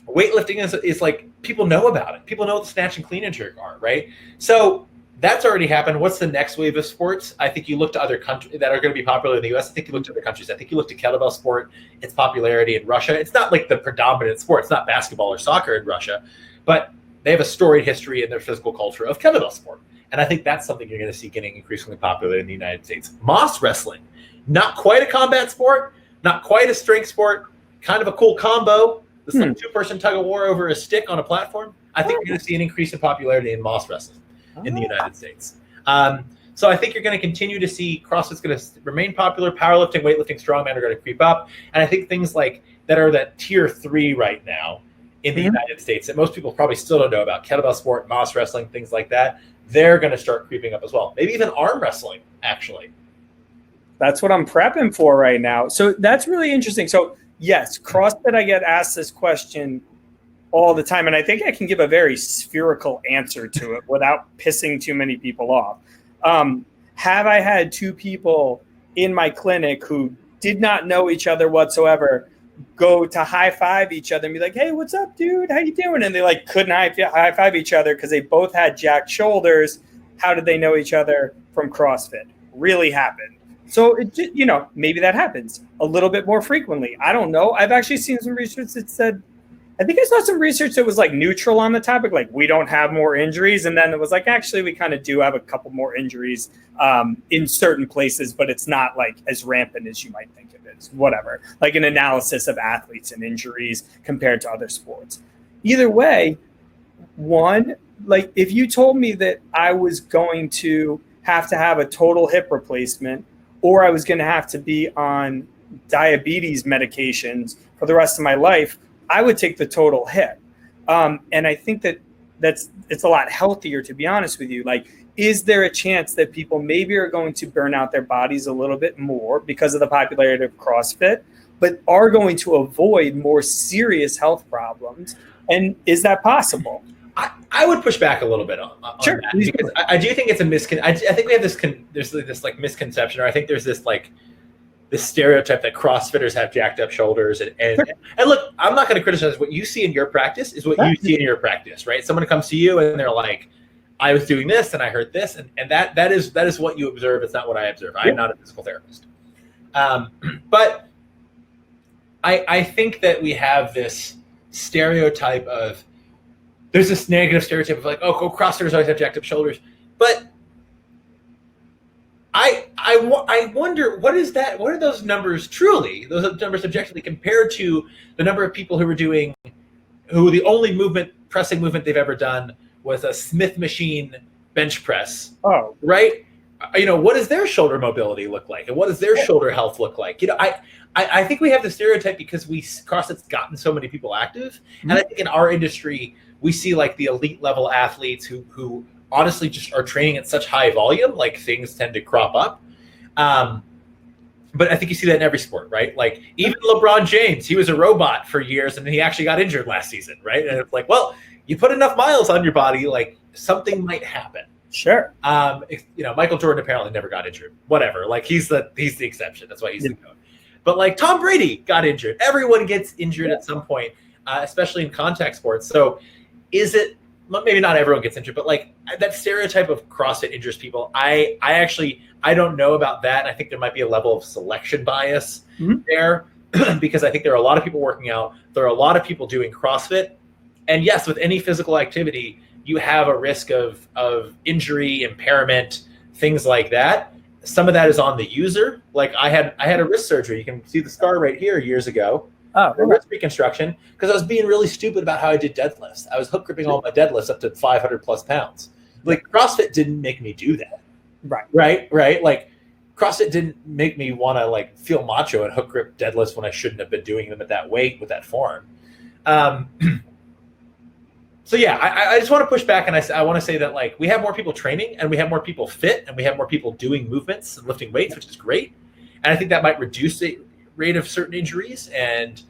Speaker 2: weightlifting is like, people know about it. People know what the snatch and clean and jerk are, right? So that's already happened. What's the next wave of sports? I think you look to other countries that are going to be popular in the US. I think you look to other countries. I think you look to kettlebell sport, its popularity in Russia. It's not like the predominant sport. It's not basketball or soccer in Russia, but they have a storied history in their physical culture of kettlebell sport. And I think that's something you're going to see getting increasingly popular in the United States. Moss wrestling, not quite a combat sport, not quite a strength sport, kind of a cool combo. This like two-person tug of war over a stick on a platform. I think you're going to see an increase in popularity in Moss wrestling in the United States. So I think you're going to continue to see CrossFit's going to remain popular. Powerlifting, weightlifting, strongman are going to creep up. And I think things like that are that tier 3 right now in the United States that most people probably still don't know about, kettlebell sport, Moss wrestling, things like that, they're going to start creeping up as well. Maybe even arm wrestling, actually.
Speaker 1: That's what I'm prepping for right now. So that's really interesting. So yes, CrossFit, I get asked this question all the time, and I think I can give a very spherical answer to it without pissing too many people off. Have I had two people in my clinic who did not know each other whatsoever go to high five each other and be like, hey, what's up, dude? How you doing? And they like couldn't high five each other because they both had jacked shoulders. How did they know each other from CrossFit? Really happened. So it just, maybe that happens a little bit more frequently. I don't know. I've actually seen some research that said, I think I saw some research that was like neutral on the topic, like we don't have more injuries. And then it was like, actually, we kind of do have a couple more injuries in certain places, but it's not like as rampant as you might think it is, whatever. Like an analysis of athletes and injuries compared to other sports. Either way, one, like if you told me that I was going to have a total hip replacement or I was going to have to be on diabetes medications for the rest of my life, I would take the total hip. And I think it's a lot healthier, to be honest with you. Like, is there a chance that people maybe are going to burn out their bodies a little bit more because of the popularity of CrossFit, but are going to avoid more serious health problems? And is that possible?
Speaker 2: I would push back a little bit on
Speaker 1: sure.
Speaker 2: that because I do think it's a I think we have there's this like misconception, or I think there's this like this stereotype that CrossFitters have jacked up shoulders and look, I'm not going to criticize what you see in your practice is what you see in your practice, right? Someone comes to you and they're like, I was doing this and I heard this, and that is what you observe. It's not what I observe. I'm not a physical therapist. But I think that we have this stereotype of, there's this negative stereotype of like, oh, CrossFitters always have jacked up shoulders. But I wonder, what is that? What are those numbers truly, those numbers objectively, compared to the number of people who the only pressing movement they've ever done was a Smith machine bench press.
Speaker 1: Oh,
Speaker 2: right. What does their shoulder mobility look like? And what does their shoulder health look like? I think we have the stereotype because CrossFit's gotten so many people active. Mm-hmm. And I think in our industry, we see like the elite level athletes who honestly just are training at such high volume, like things tend to crop up. But I think you see that in every sport, right? Like even LeBron James, he was a robot for years and he actually got injured last season, right? And it's like, well, you put enough miles on your body, like something might happen.
Speaker 1: Sure.
Speaker 2: Michael Jordan apparently never got injured. Whatever. Like he's the exception. That's why he's the GOAT. But like Tom Brady got injured. Everyone gets injured at some point, especially in contact sports. So is it, maybe not everyone gets injured, but like that stereotype of CrossFit injures people. I don't know about that. And I think there might be a level of selection bias there because I think there are a lot of people working out. There are a lot of people doing CrossFit. And yes, with any physical activity, you have a risk of injury, impairment, things like that. Some of that is on the user. Like I had a wrist surgery. You can see the scar right here years ago. Wrist reconstruction because I was being really stupid about how I did deadlifts. I was hook gripping all my deadlifts up to 500 plus pounds. Like CrossFit didn't make me do that. Right. Like CrossFit didn't make me want to like feel macho and hook grip deadlifts when I shouldn't have been doing them at that weight with that form. So yeah, I just want to push back and I want to say that like we have more people training and we have more people fit and we have more people doing movements and lifting weights, which is great. And I think that might reduce the rate of certain injuries and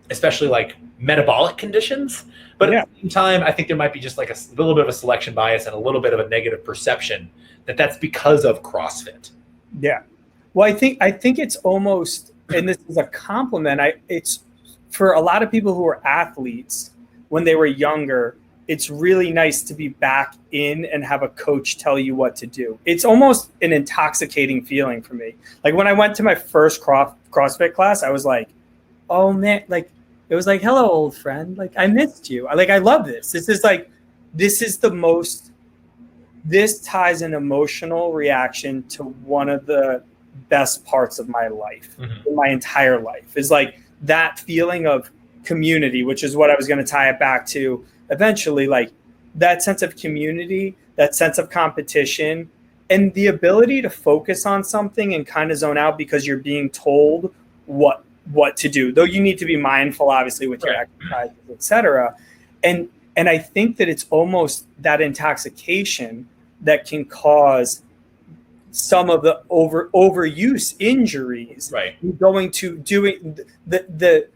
Speaker 2: especially like metabolic conditions. But at the same time, I think there might be just like a little bit of a selection bias and a little bit of a negative perception that that's because of CrossFit.
Speaker 1: Yeah. Well, I think it's almost, and this is a compliment. It's for a lot of people who are athletes when they were younger, it's really nice to be back in and have a coach tell you what to do. It's almost an intoxicating feeling for me. Like when I went to my first CrossFit class, I was like, oh man, like it was like, hello, old friend. Like I missed you. I love this. This ties an emotional reaction to one of the best parts of my life, in my entire life, is like that feeling of community, which is what I was going to tie it back to eventually, like that sense of community, that sense of competition, and the ability to focus on something and kind of zone out because you're being told what to do, though you need to be mindful, obviously, with your exercises, etc. And I think that it's almost that intoxication that can cause some of the overuse injuries.
Speaker 2: Right.
Speaker 1: Going to doing the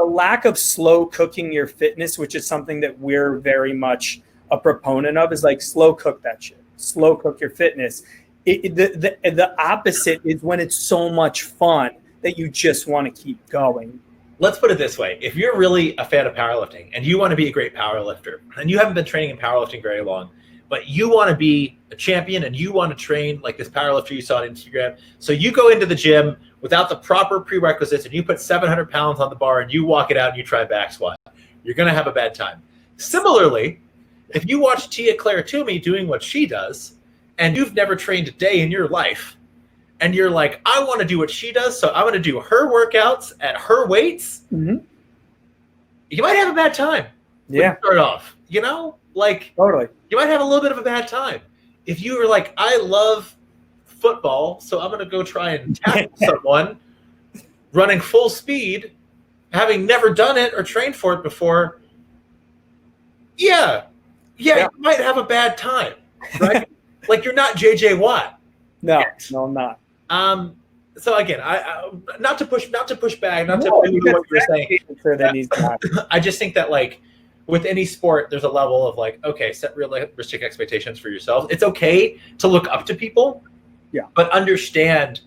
Speaker 1: lack of slow cooking your fitness, which is something that we're very much a proponent of, is like slow cook that shit. Slow cook your fitness. The opposite is when it's so much fun that you just want to keep going.
Speaker 2: Let's put it this way. If you're really a fan of powerlifting and you want to be a great powerlifter and you haven't been training in powerlifting very long, but you want to be a champion and you want to train like this powerlifter you saw on Instagram. So you go into the gym without the proper prerequisites and you put 700 pounds on the bar and you walk it out and you try back squat. You're going to have a bad time. Similarly, if you watch Tia Claire Toomey doing what she does and you've never trained a day in your life and you're like, I want to do what she does, so I'm going to do her workouts at her weights, you might have a bad time.
Speaker 1: Yeah.
Speaker 2: Start off, like
Speaker 1: totally.
Speaker 2: You might have a little bit of a bad time. If you were like, I love football, so I'm going to go try and tackle someone running full speed, having never done it or trained for it before, you might have a bad time, right? Like you're not JJ Watt.
Speaker 1: No, I'm not.
Speaker 2: So again, I not to push back, not to what you were saying. I just think that like with any sport, there's a level of like, okay, set realistic expectations for yourself. It's okay to look up to people, but understand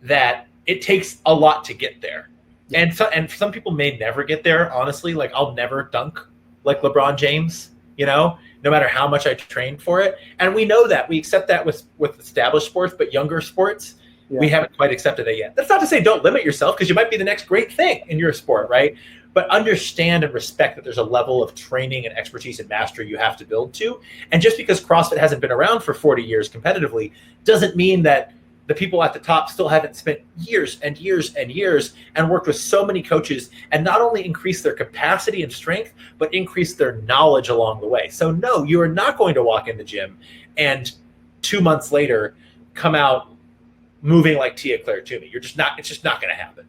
Speaker 2: that it takes a lot to get there. And some people may never get there. Honestly, like I'll never dunk like LeBron James, no matter how much I trained for it. And we know that. We accept that with established sports, but younger sports, we haven't quite accepted it yet. That's not to say don't limit yourself because you might be the next great thing in your sport, right? But understand and respect that there's a level of training and expertise and mastery you have to build to. And just because CrossFit hasn't been around for 40 years competitively doesn't mean that the people at the top still haven't spent years and years and years and worked with so many coaches and not only increased their capacity and strength, but increased their knowledge along the way. So no, you are not going to walk in the gym and 2 months later come out moving like Tia Claire Toomey. It's just not going to happen.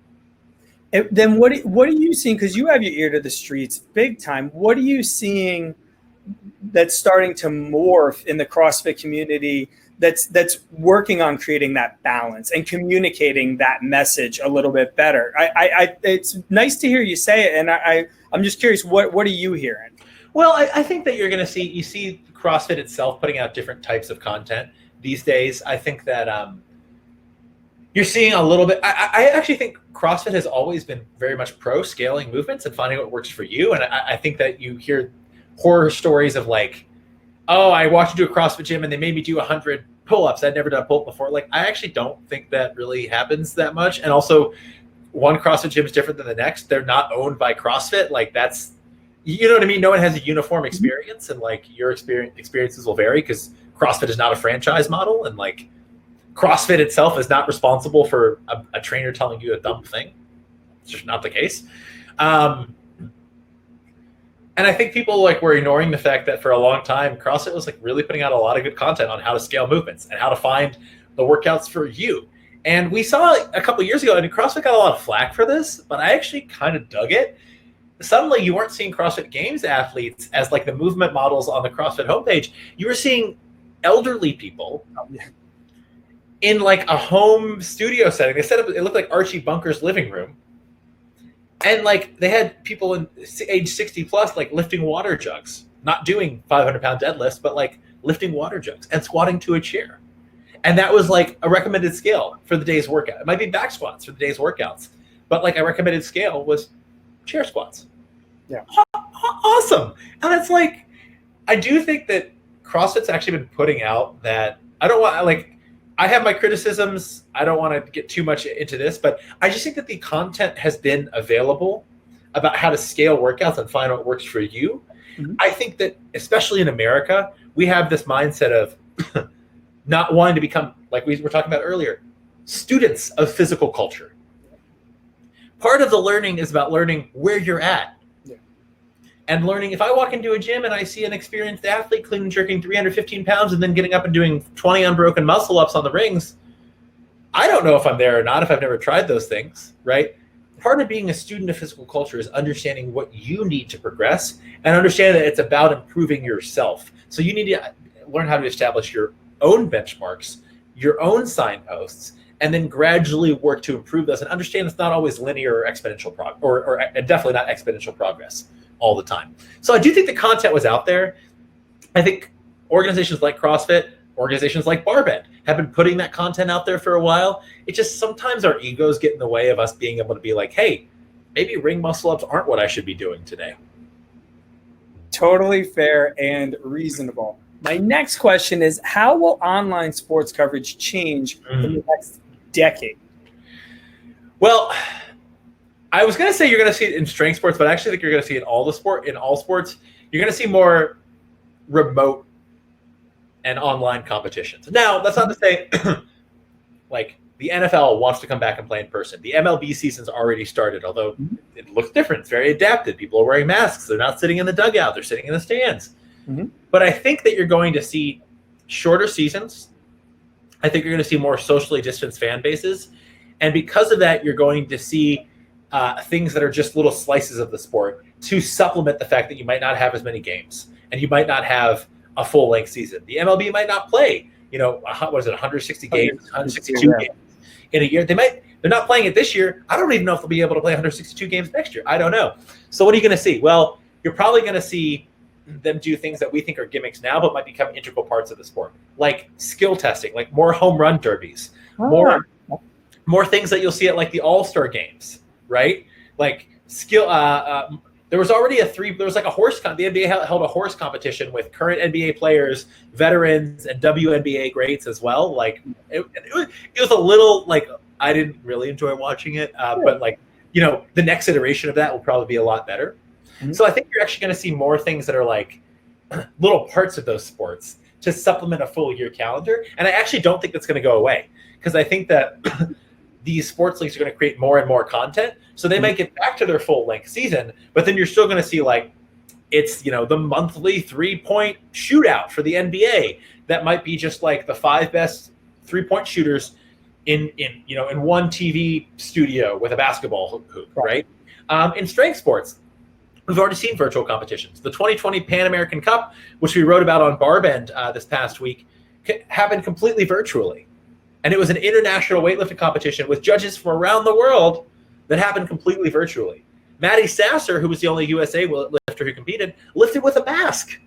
Speaker 1: And then what are you seeing? Because you have your ear to the streets big time. What are you seeing that's starting to morph in the CrossFit community that's working on creating that balance and communicating that message a little bit better. It's nice to hear you say it, and I'm just curious, what are you hearing?
Speaker 2: Well, I think that you see CrossFit itself putting out different types of content these days. I think that you're seeing a little bit. I actually think CrossFit has always been very much pro scaling movements and finding what works for you. And I think that you hear horror stories of like, oh, I walked into a CrossFit gym and they made me do 100 pull-ups. I'd never done a pull-up before. Like, I actually don't think that really happens that much. And also, one CrossFit gym is different than the next. They're not owned by CrossFit. Like, that's, you know what I mean? No one has a uniform experience, and like your experiences will vary because CrossFit is not a franchise model, and like CrossFit itself is not responsible for a trainer telling you a dumb thing. It's just not the case. And I think people like were ignoring the fact that for a long time, CrossFit was like really putting out a lot of good content on how to scale movements and how to find the workouts for you. And we saw a couple of years ago, and CrossFit got a lot of flack for this, but I actually kind of dug it. Suddenly you weren't seeing CrossFit Games athletes as like the movement models on the CrossFit homepage. You were seeing elderly people in like a home studio setting. They set up, it looked like Archie Bunker's living room. And like they had people in age 60 plus, like lifting water jugs, not doing 500-pound deadlifts, but like lifting water jugs and squatting to a chair. And that was like a recommended scale for the day's workout. It might be back squats for the day's workouts, but like a recommended scale was chair squats.
Speaker 1: Yeah.
Speaker 2: Awesome. And it's like, I do think that CrossFit's actually been putting out that, I don't want, like, I have my criticisms. I don't want to get too much into this, but I just think that the content has been available about how to scale workouts and find what works for you. Mm-hmm. I think that, especially in America, we have this mindset of not wanting to become, like we were talking about earlier, students of physical culture. Part of the learning is about learning where you're at. And learning, if I walk into a gym and I see an experienced athlete clean and jerking 315 pounds and then getting up and doing 20 unbroken muscle ups on the rings, I don't know if I'm there or not if I've never tried those things, right? Part of being a student of physical culture is understanding what you need to progress and understand that it's about improving yourself. So you need to learn how to establish your own benchmarks, your own signposts, and then gradually work to improve those and understand it's not always linear or exponential or definitely not exponential progress all the time. So I do think the content was out there. I think organizations like CrossFit, organizations like Barbend have been putting that content out there for a while. It just sometimes our egos get in the way of us being able to be like, hey, maybe ring muscle ups aren't what I should be doing today.
Speaker 1: Totally fair and reasonable. My next question is, how will online sports coverage change in the next decade?
Speaker 2: Well, I was going to say you're going to see it in strength sports, but I actually think you're going to see it in all sports. You're going to see more remote and online competitions. Now, that's not to say like the NFL wants to come back and play in person. The MLB season's already started, although it looks different. It's very adapted. People are wearing masks. They're not sitting in the dugout. They're sitting in the stands. Mm-hmm. But I think that you're going to see shorter seasons. I think you're going to see more socially distanced fan bases. And because of that, you're going to see things that are just little slices of the sport to supplement the fact that you might not have as many games and you might not have a full-length season. The MLB might not play, 160 games, 162 games in a year. They're not playing it this year. I don't even know if they'll be able to play 162 games next year. I don't know. So what are you going to see? Well, you're probably going to see them do things that we think are gimmicks now, but might become integral parts of the sport, like skill testing, like more home run derbies, more things that you'll see at like the All-Star games. Right? Like skill. There was already there was like a horse. The NBA held a horse competition with current NBA players, veterans, and WNBA greats as well. Like it was a little like I didn't really enjoy watching it, but like the next iteration of that will probably be a lot better. Mm-hmm. So I think you're actually going to see more things that are like little parts of those sports to supplement a full year calendar. And I actually don't think that's going to go away because I think that. These sports leagues are going to create more and more content. So they might get back to their full length season, but then you're still going to see like, it's, the monthly 3-point shootout for the NBA. That might be just like the 5 best 3-point shooters in one TV studio with a basketball hoop, right? In strength sports, we've already seen virtual competitions. The 2020 Pan American Cup, which we wrote about on Barbend this past week, happened completely virtually. And it was an international weightlifting competition with judges from around the world that happened completely virtually. Maddie Sasser, who was the only USA lifter who competed, lifted with a mask.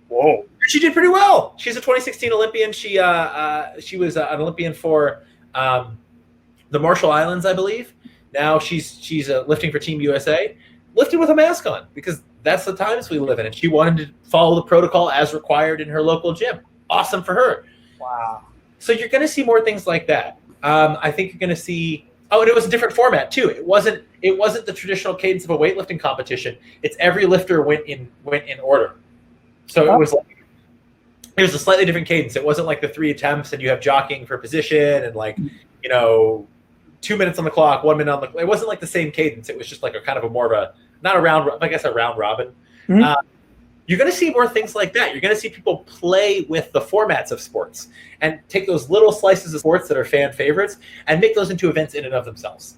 Speaker 1: Whoa.
Speaker 2: She did pretty well. She's a 2016 Olympian. She was an Olympian for the Marshall Islands, I believe. Now she's lifting for Team USA. Lifted with a mask on because that's the times we live in. And she wanted to follow the protocol as required in her local gym. Awesome for her.
Speaker 1: Wow.
Speaker 2: So you're going to see more things like that. I think you're going to see. Oh, and it was a different format too. It wasn't the traditional cadence of a weightlifting competition. It's every lifter went in order. So it was a slightly different cadence. It wasn't like the 3 attempts and you have jockeying for position and 2 minutes on the clock, 1 minute on the. It wasn't like the same cadence. It was just like a kind of a more of a not a round. I guess a round robin. Mm-hmm. You're going to see more things like that. You're going to see people play with the formats of sports and take those little slices of sports that are fan favorites and make those into events in and of themselves.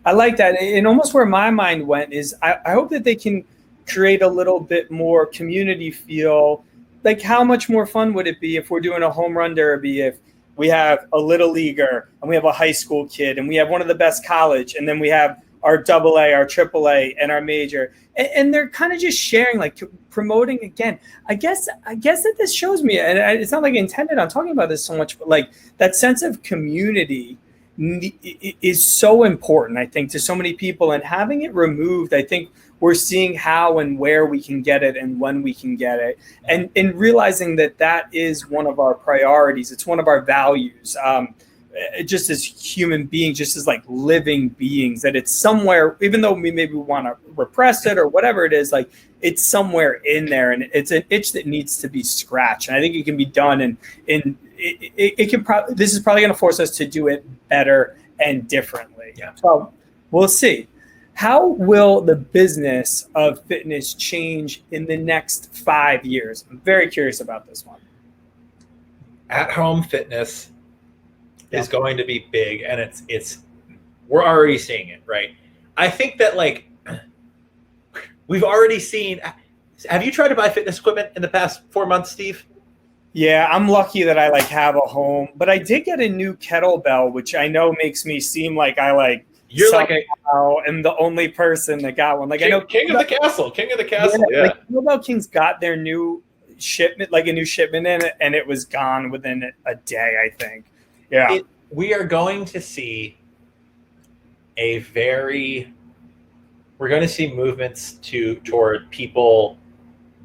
Speaker 1: I like that. And almost where my mind went is I hope that they can create a little bit more community feel. Like how much more fun would it be if we're doing a home run derby, if we have a little leaguer and we have a high school kid and we have one of the best college and then we have our AA, our AAA, and our major. And they're kind of just sharing, like promoting again. I guess that this shows me, and it's not like I intended on talking about this so much, but like that sense of community is so important, I think, to so many people. And having it removed, I think we're seeing how and where we can get it and when we can get it. And realizing that is one of our priorities. It's one of our values. Just as human beings, just as like living beings, that it's somewhere, even though we maybe want to repress it or whatever it is, like it's somewhere in there and it's an itch that needs to be scratched. And I think it can be done. And it can probably, this is probably going to force us to do it better and differently.
Speaker 2: Yeah.
Speaker 1: So we'll see. How will the business of fitness change in the next 5 years? I'm very curious about this one.
Speaker 2: At-home fitness is going to be big, and it's we're already seeing it, right? I think that like we've already seen. Have you tried to buy fitness equipment in the past 4 months, Steve?
Speaker 1: Yeah, I'm lucky that I have a home, but I did get a new kettlebell, which I know makes me seem like
Speaker 2: you're like
Speaker 1: am the only person that got one. Like I know
Speaker 2: King of the Castle. Yeah.
Speaker 1: Like Kettlebell Kings got their new shipment, like a new shipment in it, and it was gone within a day, I think. Yeah.
Speaker 2: We are going to see we're going to see movements toward people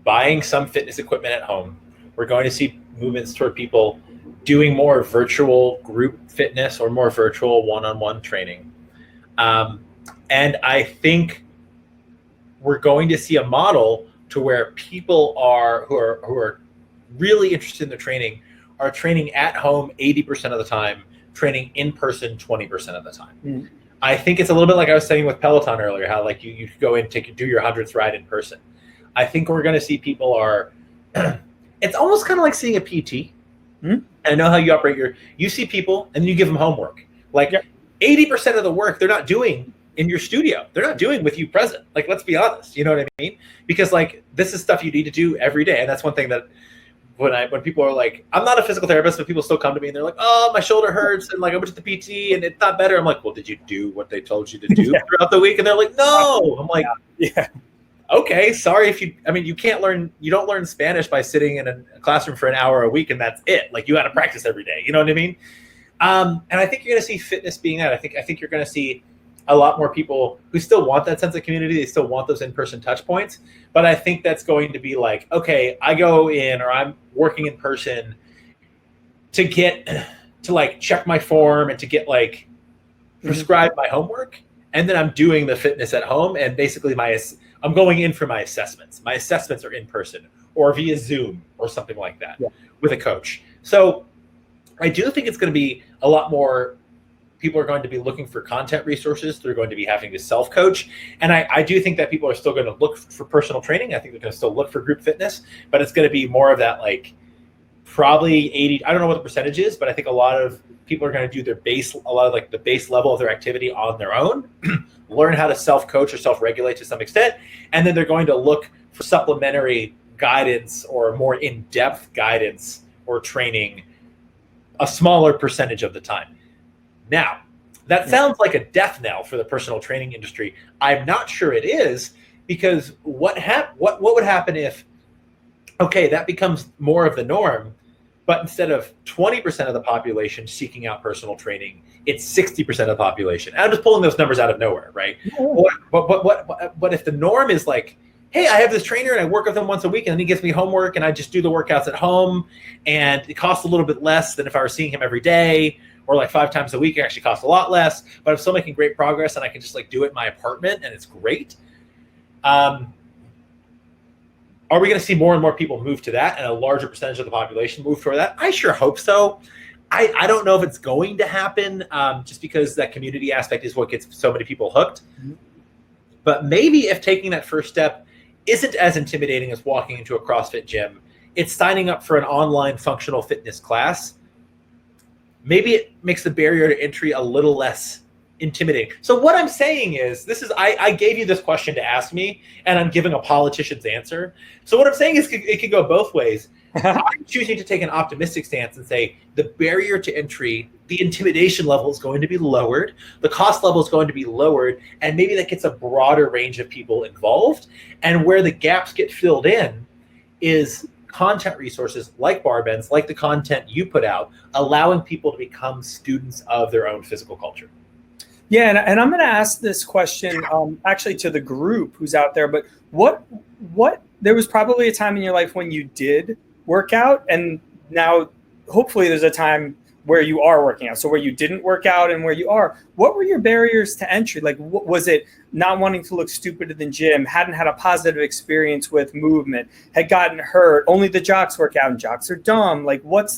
Speaker 2: buying some fitness equipment at home. We're going to see movements toward people doing more virtual group fitness or more virtual one-on-one training. And I think we're going to see a model to where people who are really interested in the training are training at home 80% of the time, training in person 20% of the time. Mm. I think it's a little bit like I was saying with Peloton earlier, how like you go in, do your 100th ride in person. I think we're going to see people it's almost kind of like seeing a PT. Mm. I know how you operate you see people and you give them homework. Like 80% of the work they're not doing in your studio. They're not doing with you present. Like, let's be honest. You know what I mean? Because like, this is stuff you need to do every day. And that's one thing that when people are like, I'm not a physical therapist, but people still come to me and they're like, oh, my shoulder hurts. And like, I went to the PT and it's not better. I'm like, well, did you do what they told you to do throughout the week? And they're like, no. I'm like, okay, sorry you don't learn Spanish by sitting in a classroom for an hour a week and that's it. Like you got to practice every day. You know what I mean? And I think you're going to see fitness being that. I think you're going to see a lot more people who still want that sense of community. They still want those in-person touch points. But I think that's going to be like, okay, I go in or I'm working in person to like check my form and to get like prescribe my homework. And then I'm doing the fitness at home. And basically I'm going in for my assessments. My assessments are in person or via Zoom or something like that with a coach. So I do think it's going to be a lot more. People are going to be looking for content resources. They're going to be having to self-coach. And I do think that people are still going to look for personal training. I think they're going to still look for group fitness, but it's going to be more of that, like probably 80, I don't know what the percentage is, but I think a lot of people are going to do the base level of their activity on their own, learn how to self-coach or self-regulate to some extent. And then they're going to look for supplementary guidance or more in-depth guidance or training a smaller percentage of the time. Now, that sounds like a death knell for the personal training industry. I'm not sure it is, because what would happen if, okay, that becomes more of the norm, but instead of 20% of the population seeking out personal training, it's 60% of the population. And I'm just pulling those numbers out of nowhere, right? But if the norm is like, hey, I have this trainer and I work with him once a week and then he gives me homework and I just do the workouts at home and it costs a little bit less than if I were seeing him every day, or like 5 times a week, it actually costs a lot less, but I'm still making great progress and I can just like do it in my apartment and it's great. Are we going to see more and more people move to that and a larger percentage of the population move toward that? I sure hope so. I don't know if it's going to happen, just because that community aspect is what gets so many people hooked. Mm-hmm. But maybe if taking that first step isn't as intimidating as walking into a CrossFit gym, it's signing up for an online functional fitness class. Maybe it makes the barrier to entry a little less intimidating. So what I'm saying is, I gave you this question to ask me, and I'm giving a politician's answer. So what I'm saying is it could go both ways. I'm choosing to take an optimistic stance and say the barrier to entry, the intimidation level is going to be lowered, the cost level is going to be lowered, and maybe that gets a broader range of people involved. And where the gaps get filled in is content resources like Barbends, like the content you put out, allowing people to become students of their own physical culture.
Speaker 1: Yeah, and I'm going to ask this question actually to the group who's out there, but what there was probably a time in your life when you did work out, and now hopefully there's a time where you are working out. So where you didn't work out and where you are, what were your barriers to entry? Like, was it not wanting to look stupid in the gym, hadn't had a positive experience with movement, had gotten hurt, only the jocks work out and jocks are dumb? Like, what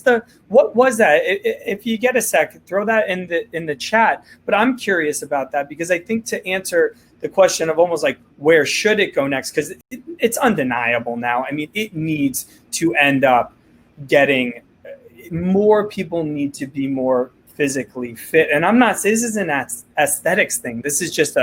Speaker 1: was that? If you get a sec, throw that in the chat. But I'm curious about that, because I think to answer the question of almost like, where should it go next? Because it's undeniable now. I mean, it needs to end up getting, more people need to be more physically fit. And I'm not saying this is an aesthetics thing. This is just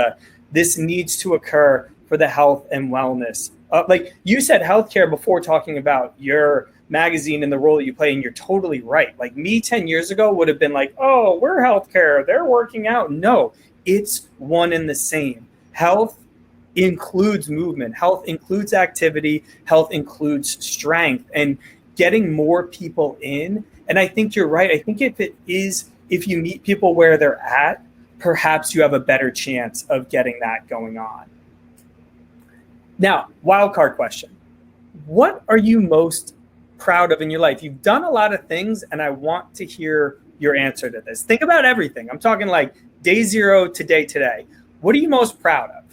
Speaker 1: this needs to occur for the health and wellness. Like you said, healthcare before, talking about your magazine and the role that you play, and you're totally right. Like me 10 years ago would have been like, oh, we're healthcare, they're working out. No, it's one and the same. Health includes movement. Health includes activity. Health includes strength, and getting more people in. And I think you're right. I think if you meet people where they're at, perhaps you have a better chance of getting that going on. Now, wild card question. What are you most proud of in your life? You've done a lot of things, and I want to hear your answer to this. Think about everything. I'm talking like day zero to day today. What are you most proud of?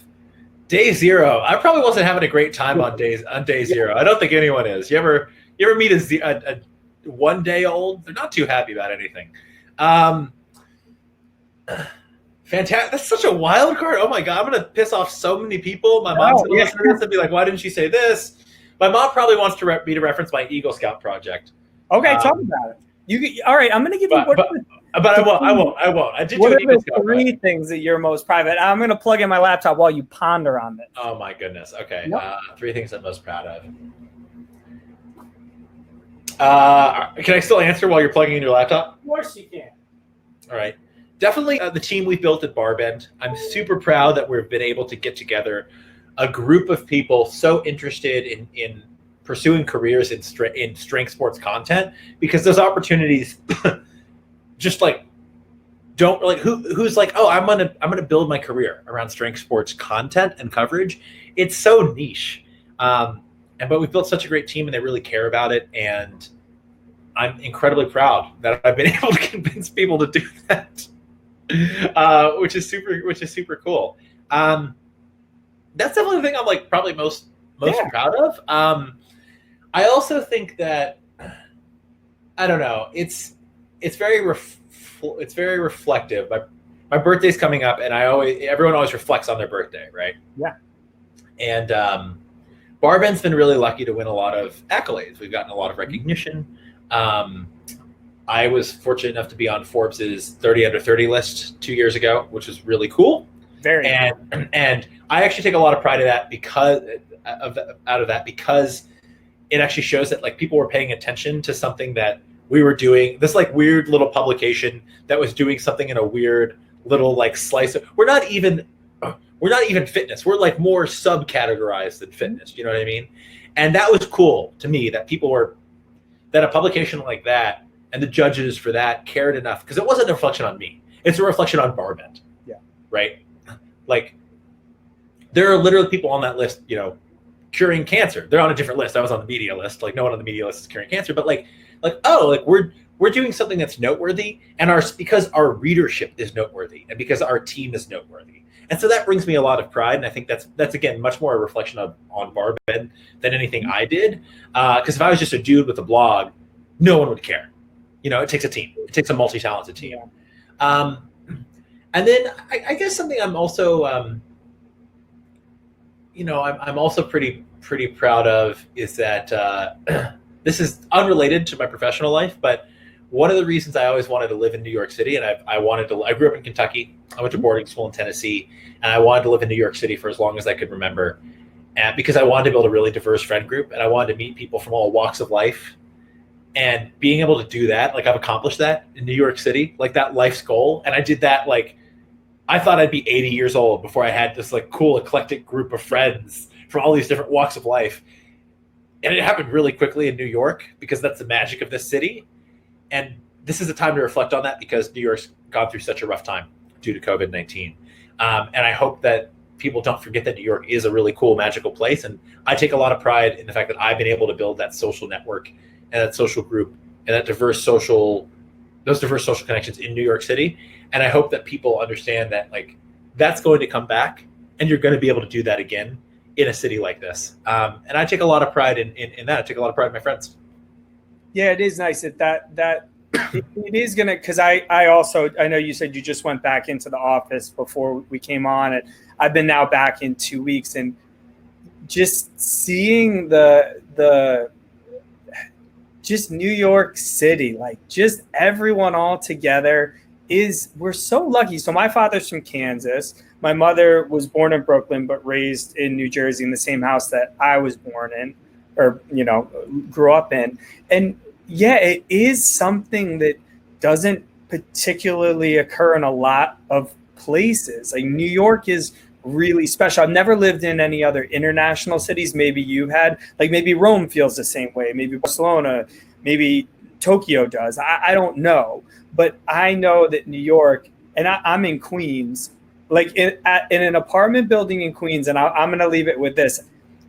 Speaker 2: Day zero. I probably wasn't having a great time on day zero. I don't think anyone is. You ever meet a 1 day old? They're not too happy about anything. Fantastic. That's such a wild card. Oh my God. I'm going to piss off so many people. My mom's going to listen to this and be like, why didn't she say this? My mom probably wants me to reference my Eagle Scout project.
Speaker 1: Okay. Talk about it. All right. I'm going to give you
Speaker 2: I won't. I did
Speaker 1: what
Speaker 2: do
Speaker 1: are
Speaker 2: an Eagle
Speaker 1: the
Speaker 2: Scout
Speaker 1: three
Speaker 2: project.
Speaker 1: things that you're most proud of? I'm going to plug in my laptop while you ponder on this.
Speaker 2: Oh my goodness. Okay.
Speaker 1: Yep.
Speaker 2: 3 things I'm most proud of. Can I still answer while you're plugging in your laptop?
Speaker 1: Of course you can.
Speaker 2: All right. Definitely the team we've built at Barbend. I'm super proud that we've been able to get together a group of people so interested in pursuing careers in strength sports content, because those opportunities just like don't like who's like, oh, I'm gonna build my career around strength sports content and coverage. It's so niche. But we've built such a great team, and they really care about it. And I'm incredibly proud that I've been able to convince people to do that, which is super cool. That's definitely the thing I'm like probably most proud of. I also think that, I don't know, it's very reflective. My birthday's coming up, and everyone always reflects on their birthday, right?
Speaker 1: Yeah.
Speaker 2: And Barbend's been really lucky to win a lot of accolades. We've gotten a lot of recognition. I was fortunate enough to be on Forbes's 30 under 30 list 2 years ago, which was really cool. And I actually take a lot of pride in that because it actually shows that like people were paying attention to something that we were doing this like weird little publication that was doing something in a weird little like slice of, we're not even fitness. We're like more subcategorized than fitness. You know what I mean? And that was cool to me that that a publication like that and the judges for that cared enough, because it wasn't a reflection on me. It's a reflection on Barbend.
Speaker 1: Yeah.
Speaker 2: Right. Like there are literally people on that list, you know, curing cancer. They're on a different list. I was on the media list. Like no one on the media list is curing cancer, but like, we're doing something that's noteworthy, and because our readership is noteworthy, and because our team is noteworthy, and so that brings me a lot of pride. And I think that's again much more a reflection on Barbend than anything I did. Because if I was just a dude with a blog, no one would care. You know, it takes a team. It takes a multi-talented team. Yeah. And then I guess something I'm also, you know, I'm also pretty proud of is that this is unrelated to my professional life, but one of the reasons I always wanted to live in New York City, and I grew up in Kentucky. I went to boarding school in Tennessee, and I wanted to live in New York City for as long as I could remember, and because I wanted to build a really diverse friend group, and I wanted to meet people from all walks of life. And being able to do that, like I've accomplished that in New York City, like that life's goal. And I did that, like, I thought I'd be 80 years old before I had this like cool eclectic group of friends from all these different walks of life. And it happened really quickly in New York because that's the magic of this city. And this is a time to reflect on that because New York's gone through such a rough time due to COVID-19. And I hope that people don't forget that New York is a really cool, magical place. And I take a lot of pride in the fact that I've been able to build that social network and that social group and those diverse social connections in New York City. And I hope that people understand that like that's going to come back and you're going to be able to do that again in a city like this. And I take a lot of pride in that. I take a lot of pride in my friends.
Speaker 1: Yeah, it is nice that it is going to, because I know you said you just went back into the office before we came on, and I've been now back in 2 weeks, and just seeing the just New York City, like just everyone all together we're so lucky. So my father's from Kansas. My mother was born in Brooklyn, but raised in New Jersey in the same house that I was born in, or, you know, grew up in. And yeah, it is something that doesn't particularly occur in a lot of places. Like New York is really special. I've never lived in any other international cities. Maybe you had, like maybe Rome feels the same way. Maybe Barcelona, maybe Tokyo does. I don't know. But I know that New York, and I'm in Queens, like in an apartment building in Queens, and I'm going to leave it with this.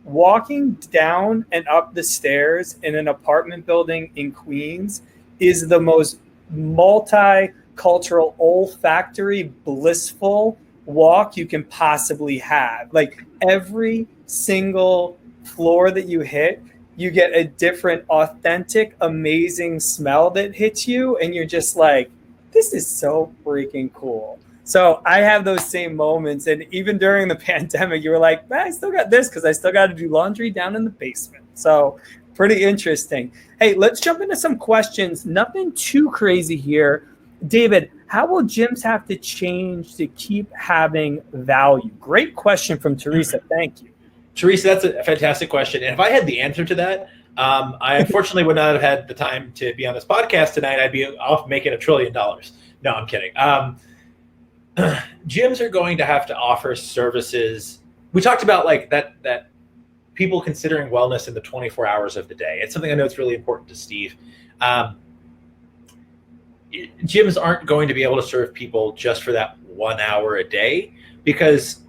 Speaker 1: Walking down and up the stairs in an apartment building in Queens is the most multicultural, olfactory, blissful walk you can possibly have. Like every single floor that you hit, you get a different, authentic, amazing smell that hits you, and you're just like, this is so freaking cool. So I have those same moments, and even during the pandemic, you were like, I still got this because I still got to do laundry down in the basement. So pretty interesting. Hey, let's jump into some questions. Nothing too crazy here. David, how will gyms have to change to keep having value? Great question from Teresa. Thank you.
Speaker 2: Teresa, that's a fantastic question. And if I had the answer to that, I unfortunately would not have had the time to be on this podcast tonight. I'd be off making $1 trillion. No, I'm kidding. Gyms are going to have to offer services. We talked about like that people considering wellness in the 24 hours of the day. It's something I know it's really important to Steve. Gyms aren't going to be able to serve people just for that 1 hour a day, because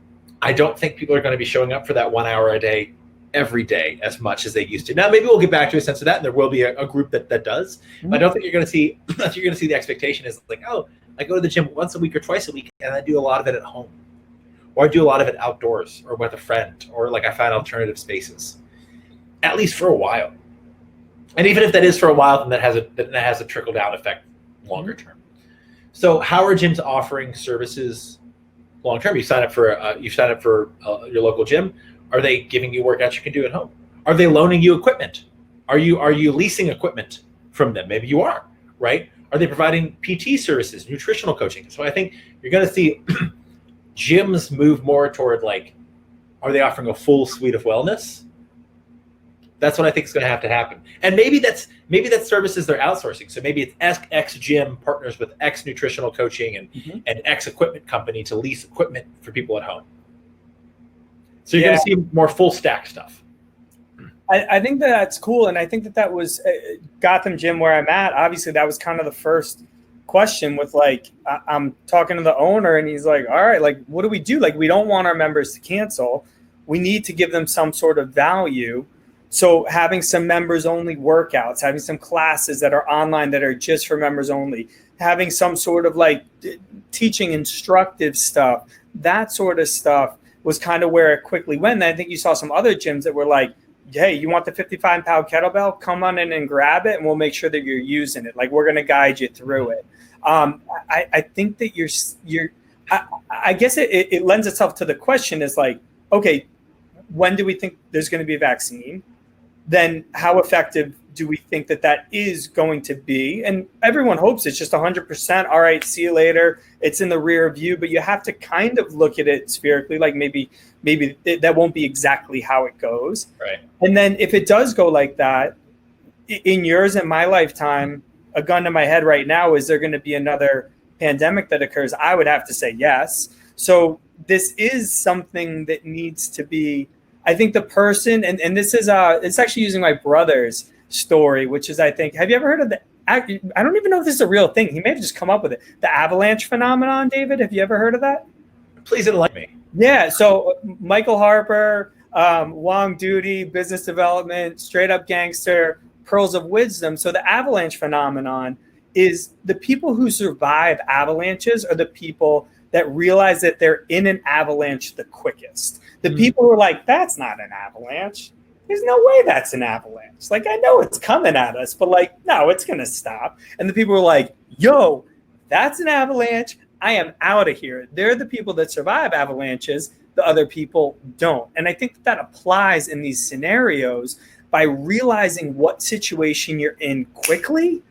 Speaker 2: I don't think people are going to be showing up for that 1 hour a day every day as much as they used to. Now, maybe we'll get back to a sense of that, and there will be a group that does. Mm-hmm. But I don't think you're going to see the expectation is like, oh, I go to the gym once a week or twice a week, and I do a lot of it at home, or I do a lot of it outdoors or with a friend, or like I find alternative spaces, at least for a while. And even if that is for a while, then that has a trickle down effect longer term. So how are gyms offering services long term? You sign up for your local gym. Are they giving you workouts you can do at home? Are they loaning you equipment? Are you leasing equipment from them? Maybe you are, right? Are they providing PT services, nutritional coaching? So I think you're going to see gyms move more toward like, are they offering a full suite of wellness? That's what I think is going to have to happen. And maybe that's services they're outsourcing. So maybe it's X gym partners with X nutritional coaching and X equipment company to lease equipment for people at home. So you're going to see more full stack stuff.
Speaker 1: I think that's cool. And I think that was Gotham Gym where I'm at. Obviously, that was kind of the first question with like, I'm talking to the owner and he's like, all right, like, what do we do? Like, we don't want our members to cancel. We need to give them some sort of value. So having some members only workouts, having some classes that are online that are just for members only, having some sort of like teaching instructive stuff, that sort of stuff was kind of where it quickly went. And I think you saw some other gyms that were like, hey, you want the 55-pound kettlebell? Come on in and grab it and we'll make sure that you're using it. Like, we're going to guide you through it. I think that I guess it lends itself to the question is like, okay, when do we think there's going to be a vaccine? Then how effective do we think that is going to be? And everyone hopes it's just 100%. All right, see you later. It's in the rear view, but you have to kind of look at it spherically, like maybe that won't be exactly how it goes.
Speaker 2: Right.
Speaker 1: And then if it does go like that, in yours and my lifetime, a gun to my head right now, is there going to be another pandemic that occurs? I would have to say yes. So this is something that needs to be, I think the person, and this is, it's actually using my brother's story, which is, I think, have you ever heard of I don't even know if this is a real thing. He may have just come up with it. The Avalanche Phenomenon, David, have you ever heard of that?
Speaker 2: Please enlighten me.
Speaker 1: Yeah, so Michael Harper, long duty, business development, straight up gangster, pearls of wisdom. So the Avalanche Phenomenon is the people who survive avalanches are the people that realize that they're in an avalanche the quickest. The people who are like, that's not an avalanche. There's no way that's an avalanche. Like, I know it's coming at us, but like, no, it's going to stop. And the people who are like, yo, that's an avalanche. I am out of here. They're the people that survive avalanches. The other people don't. And I think that applies in these scenarios by realizing what situation you're in quickly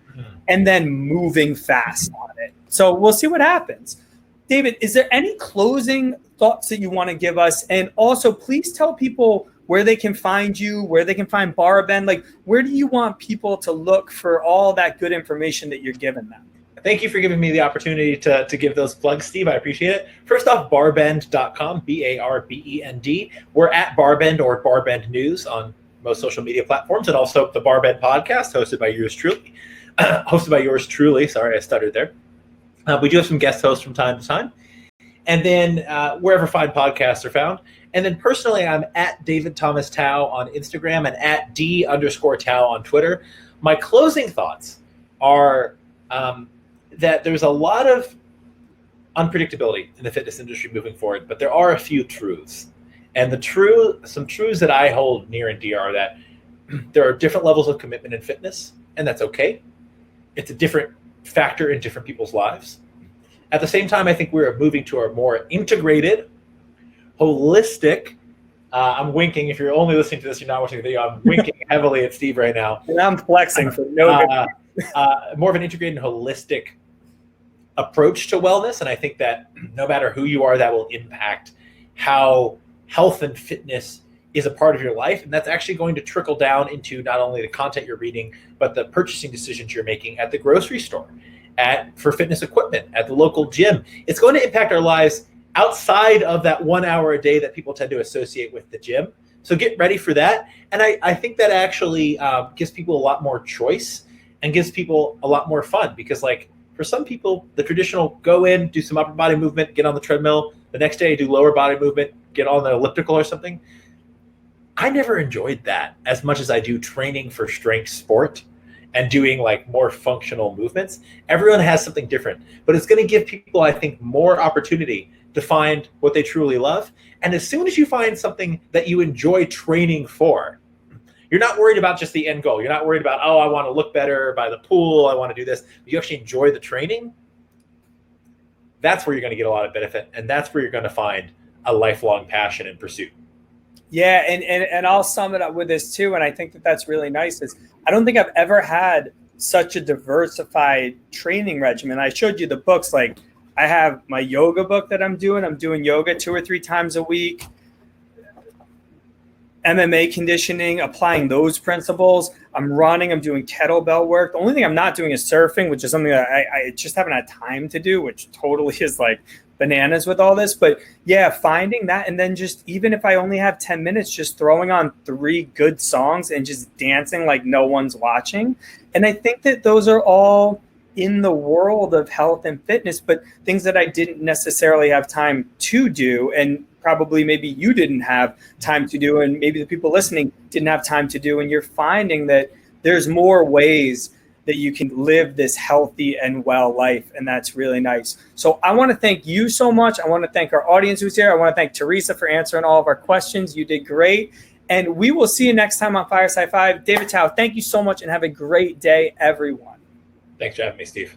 Speaker 1: and then moving fast on it. So we'll see what happens. David, is there any closing thoughts that you want to give us? And also, please tell people where they can find you, where they can find Barbend. Like, where do you want people to look for all that good information that you're giving them?
Speaker 2: Thank you for giving me the opportunity to give those plugs, Steve. I appreciate it. First off, barbend.com, BARBEND. We're at Barbend or Barbend News on most social media platforms, and also the Barbend podcast hosted by yours truly. Sorry, I stuttered there. We do have some guest hosts from time to time. And then wherever fine podcasts are found. And then personally, I'm at David Thomas Tao on Instagram and at D_Tao on Twitter. My closing thoughts are that there's a lot of unpredictability in the fitness industry moving forward, but there are a few truths. And some truths that I hold near and dear are that there are different levels of commitment in fitness, and that's okay. It's a different factor in different people's lives. At the same time, I think we're moving to a more integrated, holistic, I'm winking. If you're only listening to this, you're not watching the video. I'm winking heavily at Steve right now.
Speaker 1: And I'm flexing for no good.
Speaker 2: More of an integrated and holistic approach to wellness. And I think that no matter who you are, that will impact how health and fitness is a part of your life. And that's actually going to trickle down into not only the content you're reading, but the purchasing decisions you're making at the grocery store, for fitness equipment, at the local gym. It's going to impact our lives outside of that 1 hour a day that people tend to associate with the gym. So get ready for that. And I think that actually gives people a lot more choice and gives people a lot more fun, because like for some people, the traditional go in, do some upper body movement, get on the treadmill, the next day do lower body movement, get on the elliptical or something. I never enjoyed that as much as I do training for strength sport and doing like more functional movements. Everyone has something different, but it's going to give people, I think, more opportunity to find what they truly love. And as soon as you find something that you enjoy training for, you're not worried about just the end goal. You're not worried about, oh, I want to look better by the pool, I want to do this. You actually enjoy the training. That's where you're going to get a lot of benefit. And that's where you're going to find a lifelong passion and pursuit.
Speaker 1: Yeah, and I'll sum it up with this too, and I think that that's really nice, is I don't think I've ever had such a diversified training regimen. I showed you the books, like I have my yoga book that I'm doing yoga 2 or 3 times a week. MMA conditioning, applying those principles. I'm running, I'm doing kettlebell work. The only thing I'm not doing is surfing, which is something that I just haven't had time to do, which totally is like bananas with all this. But yeah, finding that, and then just even if I only have 10 minutes, just throwing on 3 good songs and just dancing like no one's watching. And I think that those are all in the world of health and fitness, but things that I didn't necessarily have time to do, and probably maybe you didn't have time to do, and maybe the people listening didn't have time to do. And you're finding that there's more ways that you can live this healthy and well life, and that's really nice. So I want to thank you so much. I want to thank our audience who's here. I want to thank Teresa for answering all of our questions. You did great. And we will see you next time on Fireside 5. David Tao, thank you so much, and have a great day, everyone.
Speaker 2: Thanks for having me, Steve.